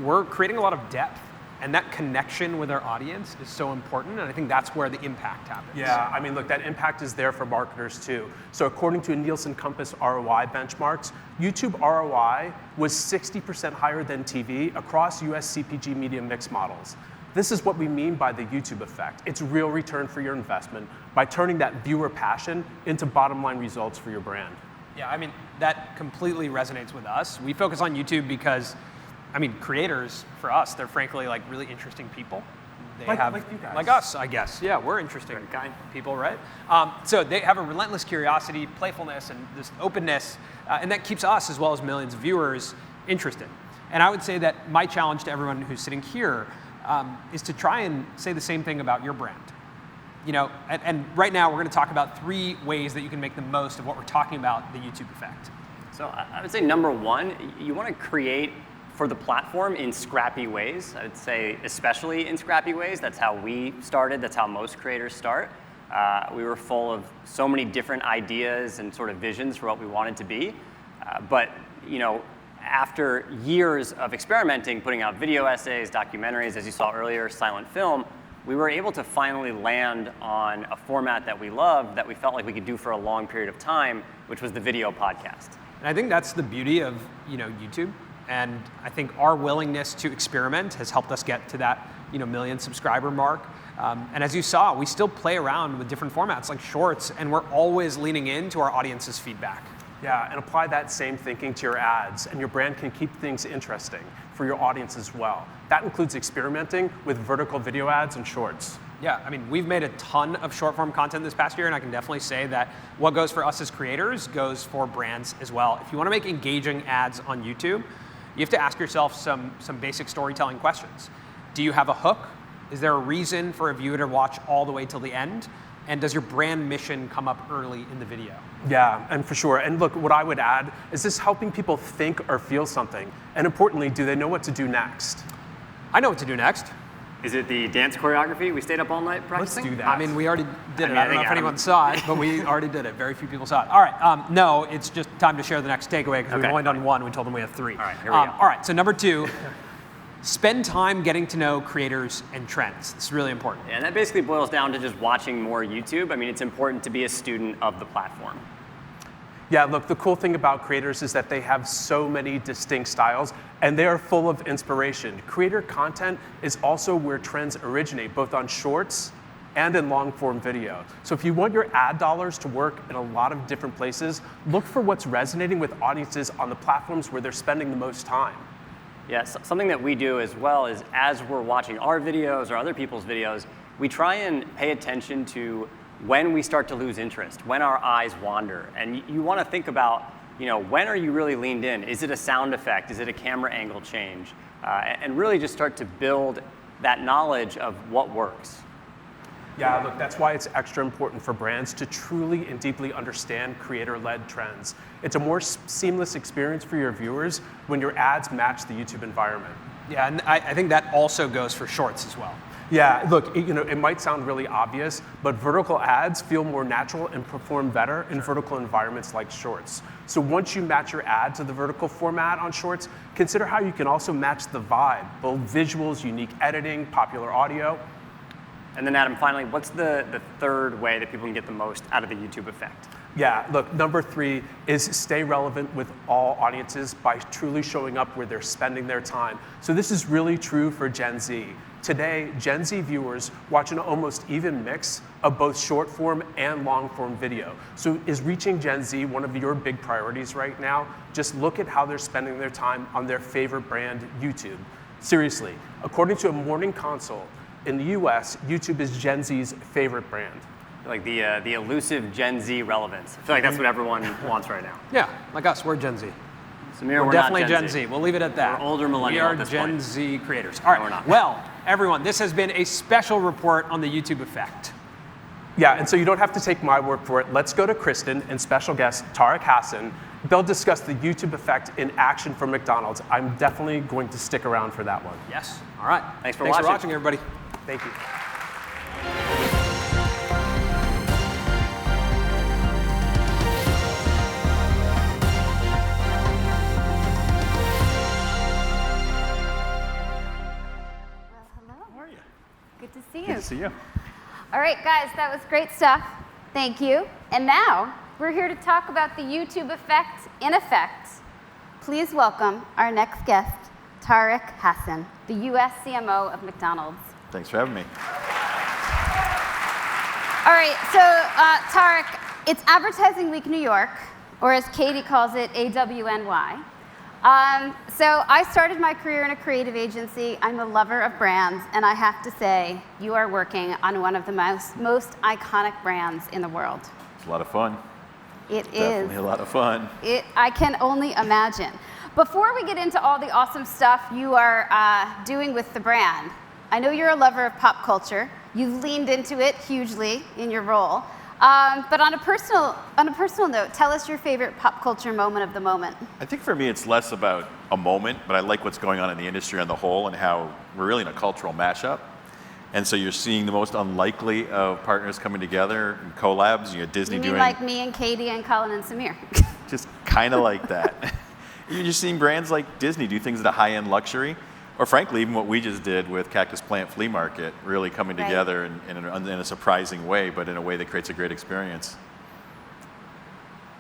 we're creating a lot of depth And that connection with our audience is so important, and I think that's where the impact happens. Yeah, I mean, look, that impact is there for marketers too. So according to Nielsen Compass ROI benchmarks, YouTube ROI was 60% higher than TV across US CPG media mix models. This is what we mean by the YouTube effect. It's real return for your investment by turning that viewer passion into bottom line results for your brand. Yeah, I mean, that completely resonates with us. We focus on YouTube because, I mean, creators, for us, they're frankly like really interesting people. They like you guys. Like us, I guess. Yeah, we're interesting kind of people, right? So they have a relentless curiosity, playfulness, and this openness, and that keeps us, as well as millions of viewers, interested. And I would say that my challenge to everyone who's sitting here is to try and say the same thing about your brand. You know, and right now we're going to talk about 3 ways that you can make the most of what we're talking about, the YouTube effect. So I would say number 1, you want to create for the platform in scrappy ways. I would say especially in scrappy ways. That's how we started. That's how most creators start. We were full of so many different ideas and sort of visions for what we wanted to be. But, you know, after years of experimenting, putting out video essays, documentaries, as you saw earlier, silent film, we were able to finally land on a format that we loved, that we felt like we could do for a long period of time, which was the video podcast. And I think that's the beauty of, you know, YouTube. And I think our willingness to experiment has helped us get to that, you know, 1 million subscriber mark. And as you saw, we still play around with different formats like shorts, and we're always leaning into our audience's feedback. Yeah, and apply that same thinking to your ads, and your brand can keep things interesting for your audience as well. That includes experimenting with vertical video ads and shorts. Yeah, I mean, we've made a ton of short form content this past year, and I can definitely say that what goes for us as creators goes for brands as well. If you want to make engaging ads on YouTube, you have to ask yourself some basic storytelling questions. Do you have a hook? Is there a reason for a viewer to watch all the way till the end? And does your brand mission come up early in the video? Yeah, and for sure. And look, what I would add is this helping people think or feel something. And importantly, do they know what to do next? I know what to do next. Is it the dance choreography we stayed up all night practicing? Let's do that. I mean, we already did it. I don't know if anyone saw it, but we already did it. Very few people saw it. All right, no, it's just time to share the next takeaway because we've only done 1. We told them we have 3. All right, here we go. All right, so number 2, spend time getting to know creators and trends. It's really important. Yeah, and that basically boils down to just watching more YouTube. I mean, it's important to be a student of the platform. Yeah, look, the cool thing about creators is that they have so many distinct styles, and they are full of inspiration. Creator content is also where trends originate, both on shorts and in long-form video. So if you want your ad dollars to work in a lot of different places, look for what's resonating with audiences on the platforms where they're spending the most time. Yeah, something that we do as well is as we're watching our videos or other people's videos, we try and pay attention to when we start to lose interest, when our eyes wander. And you want to think about, you know, when are you really leaned in? Is it a sound effect? Is it a camera angle change? And really just start to build that knowledge of what works. Yeah, look, that's why it's extra important for brands to truly and deeply understand creator-led trends. It's a more seamless experience for your viewers when your ads match the YouTube environment. Yeah, and I think that also goes for shorts as well. Yeah, look, it might sound really obvious, but vertical ads feel more natural and perform better in vertical environments like shorts. So once you match your ad to the vertical format on shorts, consider how you can also match the vibe, bold visuals, unique editing, popular audio. And then Adam, finally, what's the 3rd way that people can get the most out of the YouTube effect? Yeah, look, number 3 is stay relevant with all audiences by truly showing up where they're spending their time. So this is really true for Gen Z. Today, Gen Z viewers watch an almost even mix of both short form and long form video. So is reaching Gen Z one of your big priorities right now? Just look at how they're spending their time on their favorite brand, YouTube. Seriously, according to a Morning Consult, in the US, YouTube is Gen Z's favorite brand. Like the elusive Gen Z relevance. I feel like that's what everyone wants right now. Yeah, like us, we're Gen Z. Samir, we're definitely Gen Z. We'll leave it at that. We're older millennial at this point. We are Gen Z creators. All right, no, we're not. Well, everyone, this has been a special report on the YouTube effect. Yeah, and so you don't have to take my word for it. Let's go to Kristen and special guest Tariq Hassan. They'll discuss the YouTube effect in action for McDonald's. I'm definitely going to stick around for that one. Yes. All right. Thanks for watching, everybody. Thank you. to see you. Good to see you. All right, guys, that was great stuff. Thank you. And now we're here to talk about the YouTube effect in effect. Please welcome our next guest, Tariq Hassan, the US CMO of McDonald's. Thanks for having me. All right, so Tariq, it's Advertising Week New York, or as Katie calls it, AWNY. So I started my career in a creative agency. I'm a lover of brands, and I have to say, you are working on one of the most iconic brands in the world. It's a lot of fun. It Definitely is. a lot of fun. I can only imagine. Before we get into all the awesome stuff you are doing with the brand, I know you're a lover of pop culture. You've leaned into it hugely in your role. But on a personal note, tell us your favorite pop culture moment of the moment. I think for me, it's less about a moment, but I like what's going on in the industry on the whole and how we're really in a cultural mashup. And so you're seeing the most unlikely of partners coming together and collabs. You know, Disney You mean doing like me and Katie and Colin and Samir? just kind of like that. You're just seeing brands like Disney do things at a high-end luxury, or frankly, even what we just did with Cactus Plant Flea Market, really coming Right. together in a surprising way, but in a way that creates a great experience.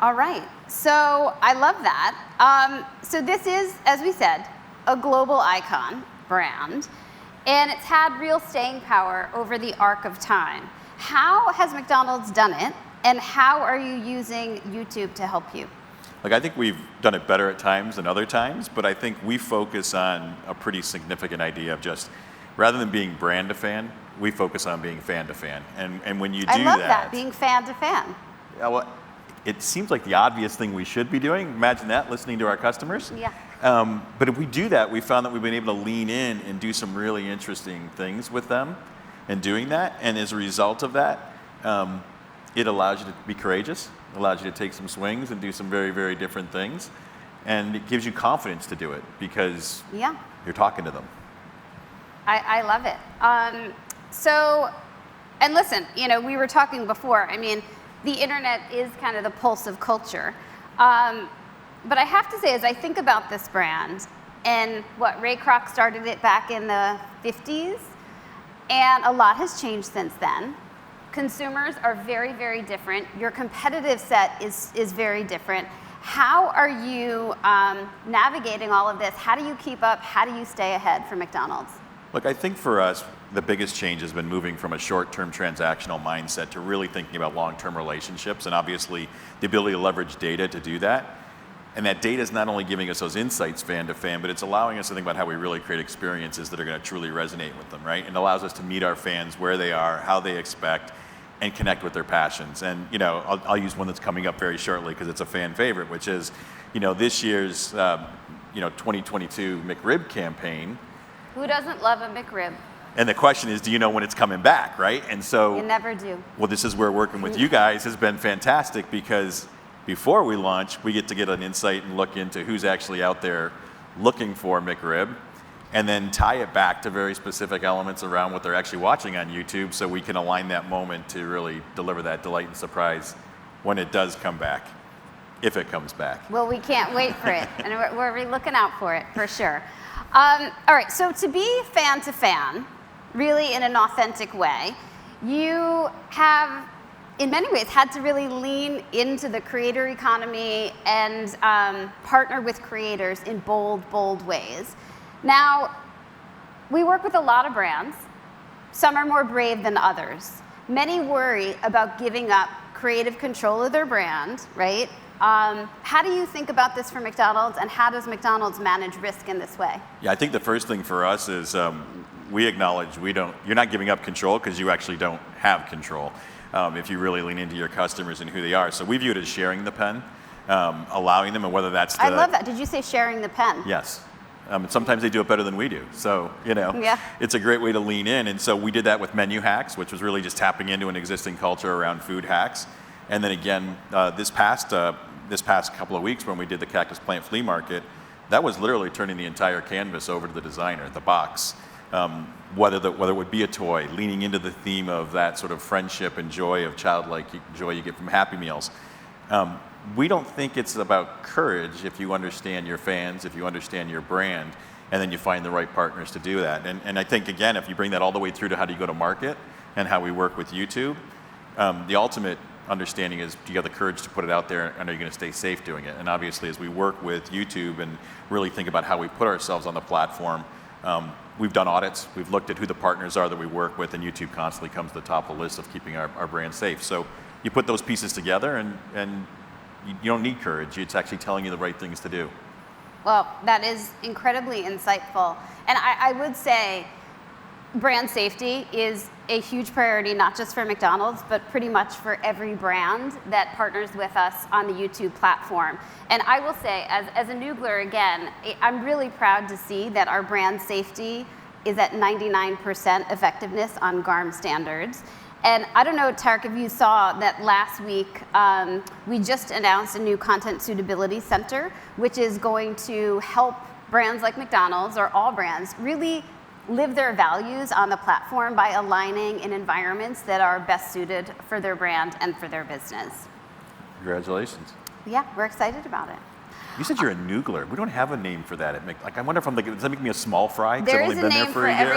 All right, so I love that. So this is, as we said, a global icon brand, and it's had real staying power over the arc of time. How has McDonald's done it, and how are you using YouTube to help you? Like, I think we've done it better at times than other times, but I think we focus on a pretty significant idea of just, rather than being brand to fan, we focus on being fan to fan. And when you do I love that, being fan to fan. Yeah, well, it seems like the obvious thing we should be doing. Imagine that, listening to our customers. Yeah. But if we do that, we found that we've been able to lean in and do some really interesting things with them and doing that. And as a result of that, it allows you to be courageous, allows you to take some swings and do some very, very different things. And it gives you confidence to do it because you're talking to them. I love it. And listen, you know, we were talking before. I mean, the internet is kind of the pulse of culture. But I have to say, as I think about this brand, and Ray Kroc started it back in the 50s, and a lot has changed since then. Consumers are very, very different. Your competitive set is very different. How are you navigating all of this? How do you keep up? How do you stay ahead for McDonald's? Look, I think for us, the biggest change has been moving from a short-term transactional mindset to really thinking about long-term relationships, and obviously the ability to leverage data to do that. And that data is not only giving us those insights fan to fan, but it's allowing us to think about how we really create experiences that are going to truly resonate with them, right? And allows us to meet our fans where they are, how they expect, and connect with their passions. And you know, I'll use one that's coming up very shortly because it's a fan favorite, which is, you know, this year's 2022 McRib campaign. Who doesn't love a McRib? And the question is, do you know when it's coming back, right? And so You never do. Well, this is where working with you guys has been fantastic because before we launch, we get to get an insight and look into who's actually out there looking for McRib, and then tie it back to very specific elements around what they're actually watching on YouTube so we can align that moment to really deliver that delight and surprise when it does come back, if it comes back. Well, we can't wait for it, and we're looking out for it, for sure. All right, so to be fan to fan, really in an authentic way, you have, in many ways, had to really lean into the creator economy and partner with creators in bold, bold ways. Now, we work with a lot of brands. Some are more brave than others. Many worry about giving up creative control of their brand, right? How do you think about this for McDonald's, and how does McDonald's manage risk in this way? Yeah, I think the first thing for us is we acknowledge you're not giving up control because you actually don't have control if you really lean into your customers and who they are. So we view it as sharing the pen, allowing them, and whether that's I love that. Did you say sharing the pen? Yes. Sometimes they do it better than we do. So, you know, it's a great way to lean in. And so we did that with menu hacks, which was really just tapping into an existing culture around food hacks. And then again, this past couple of weeks when we did the Cactus Plant Flea Market, that was literally turning the entire canvas over to the designer, the box. Whether it would be a toy, leaning into the theme of that sort of friendship and joy of childlike joy you get from Happy Meals. We don't think it's about courage if you understand your fans, if you understand your brand. and then you find the right partners to do that. And I think, again, if you bring that all the way through to how do you go to market and how we work with YouTube, the ultimate understanding is, do you have the courage to put it out there, and are you going to stay safe doing it? And obviously, as we work with YouTube and really think about how we put ourselves on the platform, we've done audits, we've looked at who the partners are that we work with, and YouTube constantly comes to the top of the list of keeping our brand safe. So you put those pieces together, and you don't need courage, it's actually telling you the right things to do. Well, that is incredibly insightful. And I would say brand safety is a huge priority, not just for McDonald's, but pretty much for every brand that partners with us on the YouTube platform. And I will say, as a Noogler, again, I'm really proud to see that our brand safety is at 99% effectiveness on GARM standards. And I don't know, Tarek, if you saw that last week, we just announced a new Content Suitability Center, which is going to help brands like McDonald's, or all brands, really live their values on the platform by aligning in environments that are best suited for their brand and for their business. Congratulations. Yeah, we're excited about it. You said you're a Noogler. We don't have a name for that. Like, I wonder if does that make me a small fry? There I've is only a been name there for for a year.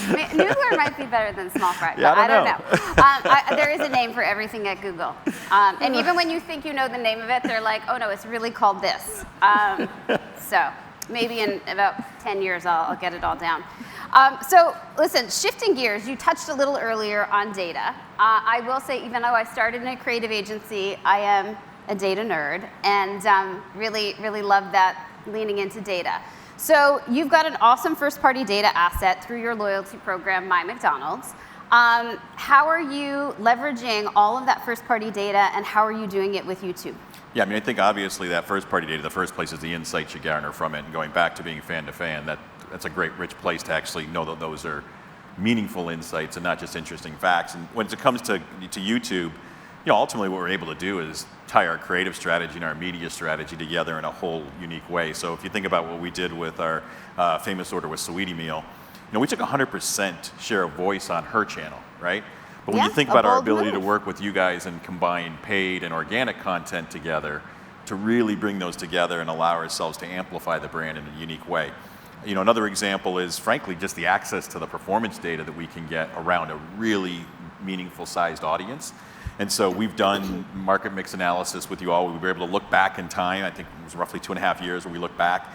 Noogler might be better than small fry, Yeah, but I don't know. There is a name for everything at Google. And even when you think you know the name of it, they're like, oh no, it's really called this. So maybe in about 10 years, I'll get it all down. So listen, shifting gears, you touched a little earlier on data. I will say, even though I started in a creative agency, I am a data nerd, and really, really love that, leaning into data. So you've got an awesome first-party data asset through your loyalty program, My McDonald's. How are you leveraging all of that first-party data, and how are you doing it with YouTube? Yeah, I mean, I think obviously that first-party data, the first place is the insights you garner from it, and going back to being fan to fan, that's a great, rich place to actually know that those are meaningful insights and not just interesting facts. And when it comes to YouTube, ultimately what we're able to do is tie our creative strategy and our media strategy together in a whole unique way. So if you think about what we did with our famous order with Sweetie Meal, we took 100% share of voice on her channel, right? But when you think about our ability to work with you guys and combine paid and organic content together to really bring those together and allow ourselves to amplify the brand in a unique way. Another example is, frankly, just the access to the performance data that we can get around a really meaningful sized audience. And so we've done market mix analysis with you all. We were able to look back in time. I think it was roughly 2.5 years where we looked back,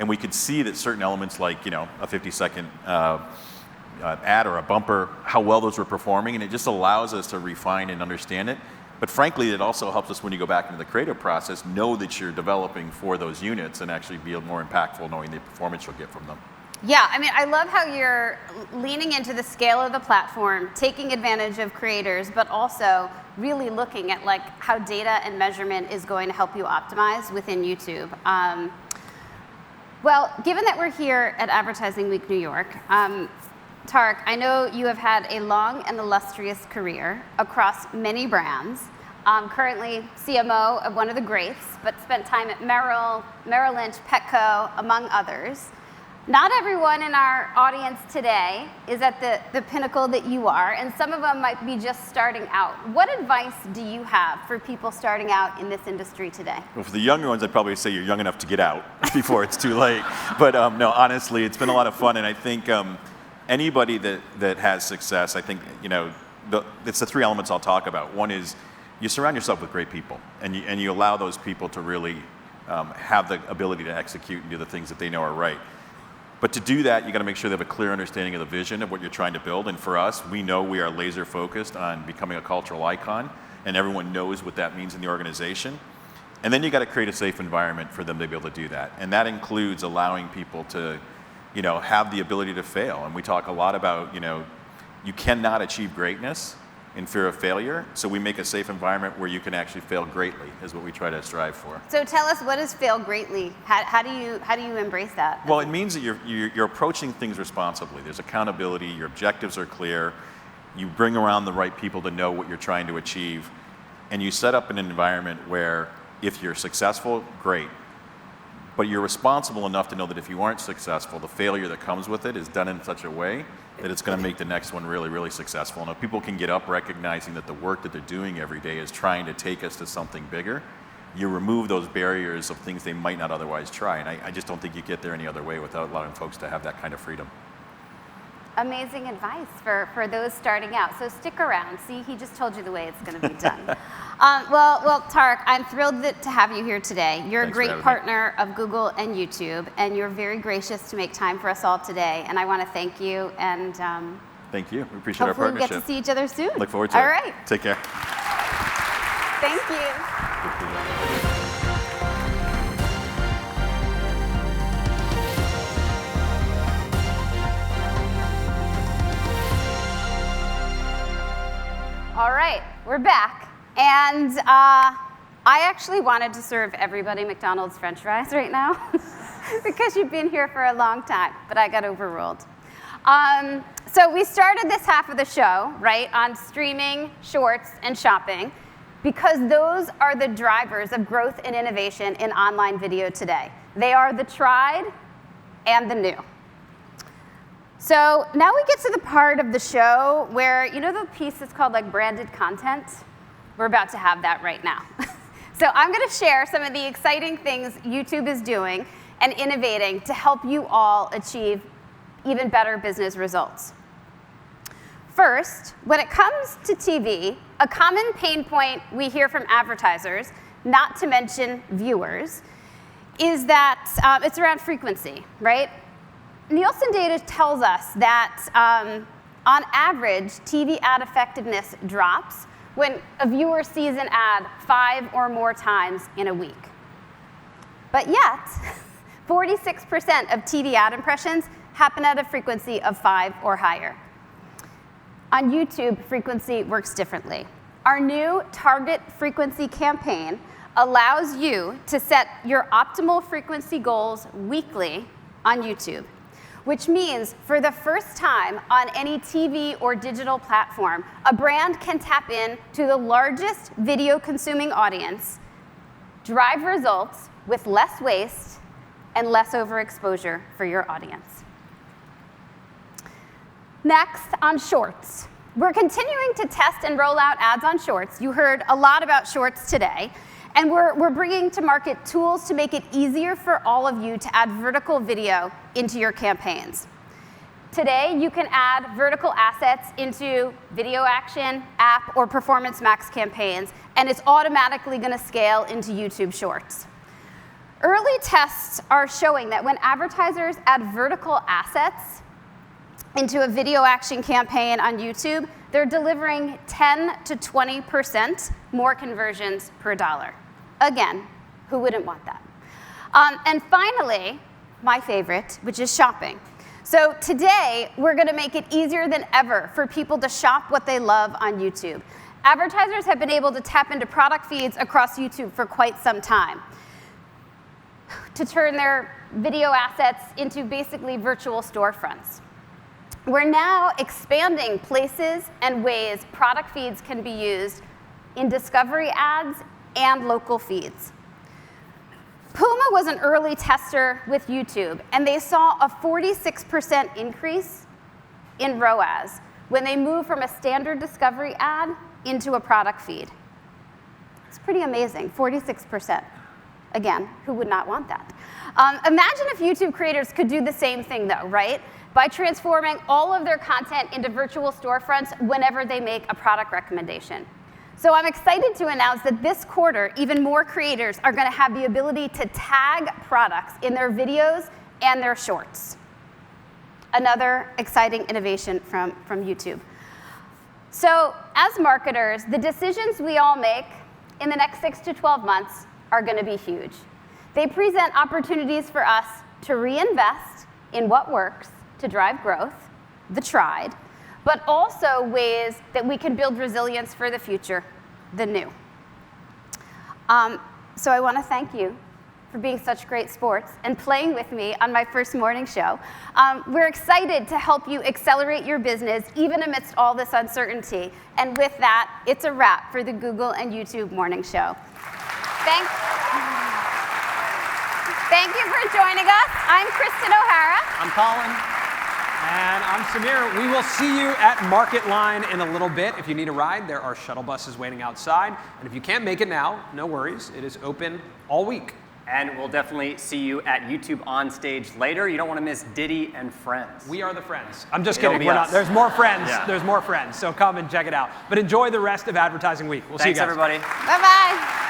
and we could see that certain elements like, a 50-second ad or a bumper, how well those were performing, and it just allows us to refine and understand it. But frankly, it also helps us when you go back into the creative process, know that you're developing for those units and actually be more impactful knowing the performance you'll get from them. Yeah, I mean, I love how you're leaning into the scale of the platform, taking advantage of creators, but also really looking at how data and measurement is going to help you optimize within YouTube. Well, given that we're here at Advertising Week New York, Tarek, I know you have had a long and illustrious career across many brands. Currently CMO of one of the greats, but spent time at Merrill Lynch, Petco, among others. Not everyone in our audience today is at the pinnacle that you are, and some of them might be just starting out. What advice do you have for people starting out in this industry today? Well, for the younger ones, I'd probably say you're young enough to get out before it's too late. But no, honestly, it's been a lot of fun, and I think anybody that has success, I think, it's the three elements I'll talk about. One is you surround yourself with great people, and you allow those people to really have the ability to execute and do the things that they know are right. But to do that, you got to make sure they have a clear understanding of the vision of what you're trying to build. And for us, we know we are laser focused on becoming a cultural icon, and everyone knows what that means in the organization. And then you got to create a safe environment for them to be able to do that. And that includes allowing people to, have the ability to fail. And we talk a lot about, you cannot achieve greatness in fear of failure. So we make a safe environment where you can actually fail greatly, is what we try to strive for. So tell us, what is fail greatly? How do you embrace that? Well, it means that you're approaching things responsibly. There's accountability. Your objectives are clear. You bring around the right people to know what you're trying to achieve, and you set up an environment where if you're successful, great. But you're responsible enough to know that if you aren't successful, the failure that comes with it is done in such a way that it's going to make the next one really, really successful. And if people can get up recognizing that the work that they're doing every day is trying to take us to something bigger, you remove those barriers of things they might not otherwise try. And I just don't think you get there any other way without allowing folks to have that kind of freedom. Amazing advice for those starting out. So stick around. See, he just told you the way it's going to be done. Well, Tarek, I'm thrilled to have you here today. You're Thanks a great partner of Google and YouTube, and you're very gracious to make time for us all today. And I want to thank you. And thank you. We appreciate our hopefully partnership. we get to see each other soon. Look forward to it. All right. Take care. Thank you. All right, we're back. And I actually wanted to serve everybody McDonald's French fries right now because you've been here for a long time, but I got overruled. So we started this half of the show, right, on streaming, shorts, and shopping because those are the drivers of growth and innovation in online video today. They are the tried and the new. So now we get to the part of the show where, you know the piece that's called like branded content? We're about to have that right now. So I'm going to share some of the exciting things YouTube is doing and innovating to help you all achieve even better business results. First, when it comes to TV, a common pain point we hear from advertisers, not to mention viewers, is that it's around frequency, right? Nielsen data tells us that on average, TV ad effectiveness drops when a viewer sees an ad 5 or more times in a week. But yet, 46% of TV ad impressions happen at a frequency of 5 or higher. On YouTube, frequency works differently. Our new target frequency campaign allows you to set your optimal frequency goals weekly on YouTube, which means for the first time on any TV or digital platform, a brand can tap in to the largest video consuming audience, drive results with less waste and less overexposure for your audience. Next, on Shorts. We're continuing to test and roll out ads on Shorts. You heard a lot about Shorts today. And we're bringing to market tools to make it easier for all of you to add vertical video into your campaigns. Today, you can add vertical assets into Video Action, App, or Performance Max campaigns, and it's automatically going to scale into YouTube Shorts. Early tests are showing that when advertisers add vertical assets into a Video Action campaign on YouTube, they're delivering 10 to 20% more conversions per dollar. Again, who wouldn't want that? And finally, my favorite, which is shopping. So today, we're going to make it easier than ever for people to shop what they love on YouTube. Advertisers have been able to tap into product feeds across YouTube for quite some time to turn their video assets into basically virtual storefronts. We're now expanding places and ways product feeds can be used in discovery ads and local feeds. Puma was an early tester with YouTube, and they saw a 46% increase in ROAS when they moved from a standard discovery ad into a product feed. It's pretty amazing, 46%. Again, who would not want that? Imagine if YouTube creators could do the same thing though, right? By transforming all of their content into virtual storefronts whenever they make a product recommendation. So I'm excited to announce that this quarter, even more creators are going to have the ability to tag products in their videos and their shorts. Another exciting innovation from YouTube. So as marketers, the decisions we all make in the next 6 to 12 months are going to be huge. They present opportunities for us to reinvest in what works to drive growth, the tried, but also ways that we can build resilience for the future, the new. So I want to thank you for being such great sports and playing with me on my first morning show. We're excited to help you accelerate your business even amidst all this uncertainty. And with that, it's a wrap for the Google and YouTube Morning Show. Thank you for joining us. I'm Kristen O'Hara. I'm Colin. And I'm Samir. We will see you at Market Line in a little bit. If you need a ride, there are shuttle buses waiting outside. And if you can't make it now, no worries. It is open all week. And we'll definitely see you at YouTube on stage later. You don't want to miss Diddy and Friends. We are the Friends. I'm just It'll kidding. be We're us. not. There's more friends. Yeah. There's more friends. So come and check it out. But enjoy the rest of advertising week. We'll see you Thanks, guys. everybody. Bye-bye.